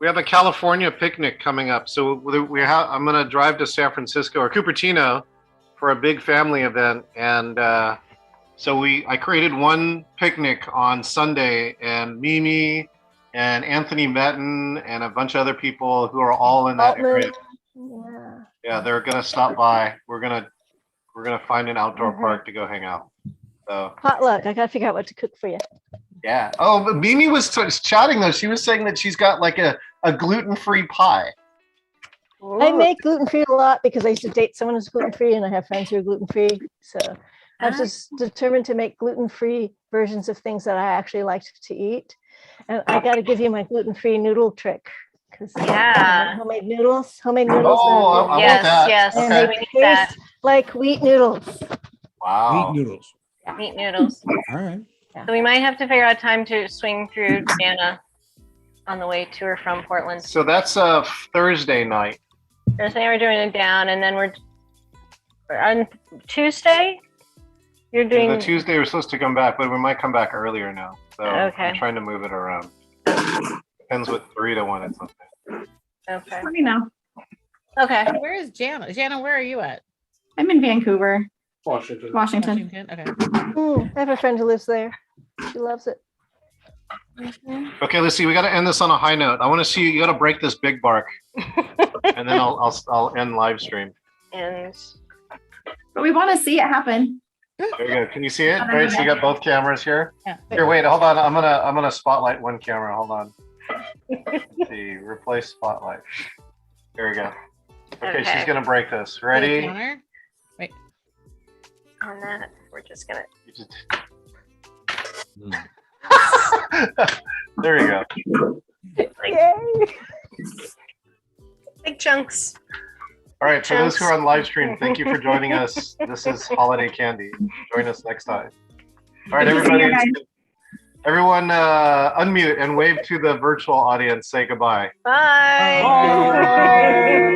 A: We have a California picnic coming up. So I'm going to drive to San Francisco or Cupertino for a big family event. And so I created one picnic on Sunday, and Mimi and Anthony Metten and a bunch of other people who are all in that area. Yeah, they're going to stop by. We're going to find an outdoor park to go hang out. So
D: potluck. I got to figure out what to cook for you.
A: Yeah. Oh, but Mimi was chatting though. She was saying that she's got like a gluten-free pie.
D: I make gluten-free a lot because I used to date someone who's gluten-free, and I have friends who are gluten-free. So I've just determined to make gluten-free versions of things that I actually like to eat. And I got to give you my gluten-free noodle trick. Homemade noodles.
A: Oh, I want that.
L: Yes.
D: And they taste like wheat noodles.
A: Wow.
J: Meat noodles.
L: Meat noodles.
J: All right.
L: So we might have to figure out time to swing through Jana on the way to or from Portland.
A: So that's Thursday night.
L: Thursday we're doing it down, and then we're on Tuesday. You're doing
A: The Tuesday we're supposed to come back, but we might come back earlier now. So
L: Okay.
A: I'm trying to move it around. Depends what Rita wanted something.
L: Okay.
K: Let me know.
L: Okay.
M: Where is Jana? Jana, where are you at?
K: I'm in Vancouver,
Q: Washington.
K: Washington.
M: Okay.
D: I have a friend who lives there. She loves it.
A: Okay, let's see. We got to end this on a high note. I want to see you. Got to break this big bark, and then I'll end live stream.
L: And
K: But we want to see it happen.
A: There you go. Can you see it? All right. So you got both cameras here.
M: Yeah.
A: Here, wait. Hold on. I'm gonna spotlight one camera. Hold on. Let's see. Replace spotlight. There we go. Okay.
L: Okay.
A: She's gonna break this. Ready?
M: Counter. Wait.
L: on that, we're just gonna.
A: There you go.
D: Yay!
L: Big chunks.
A: All right, for those who are on live stream, thank you for joining us. This is Holiday Candy. Join us next time. All right, everybody. Everyone unmute and wave to the virtual audience. Say goodbye.
L: Bye.
A: Bye.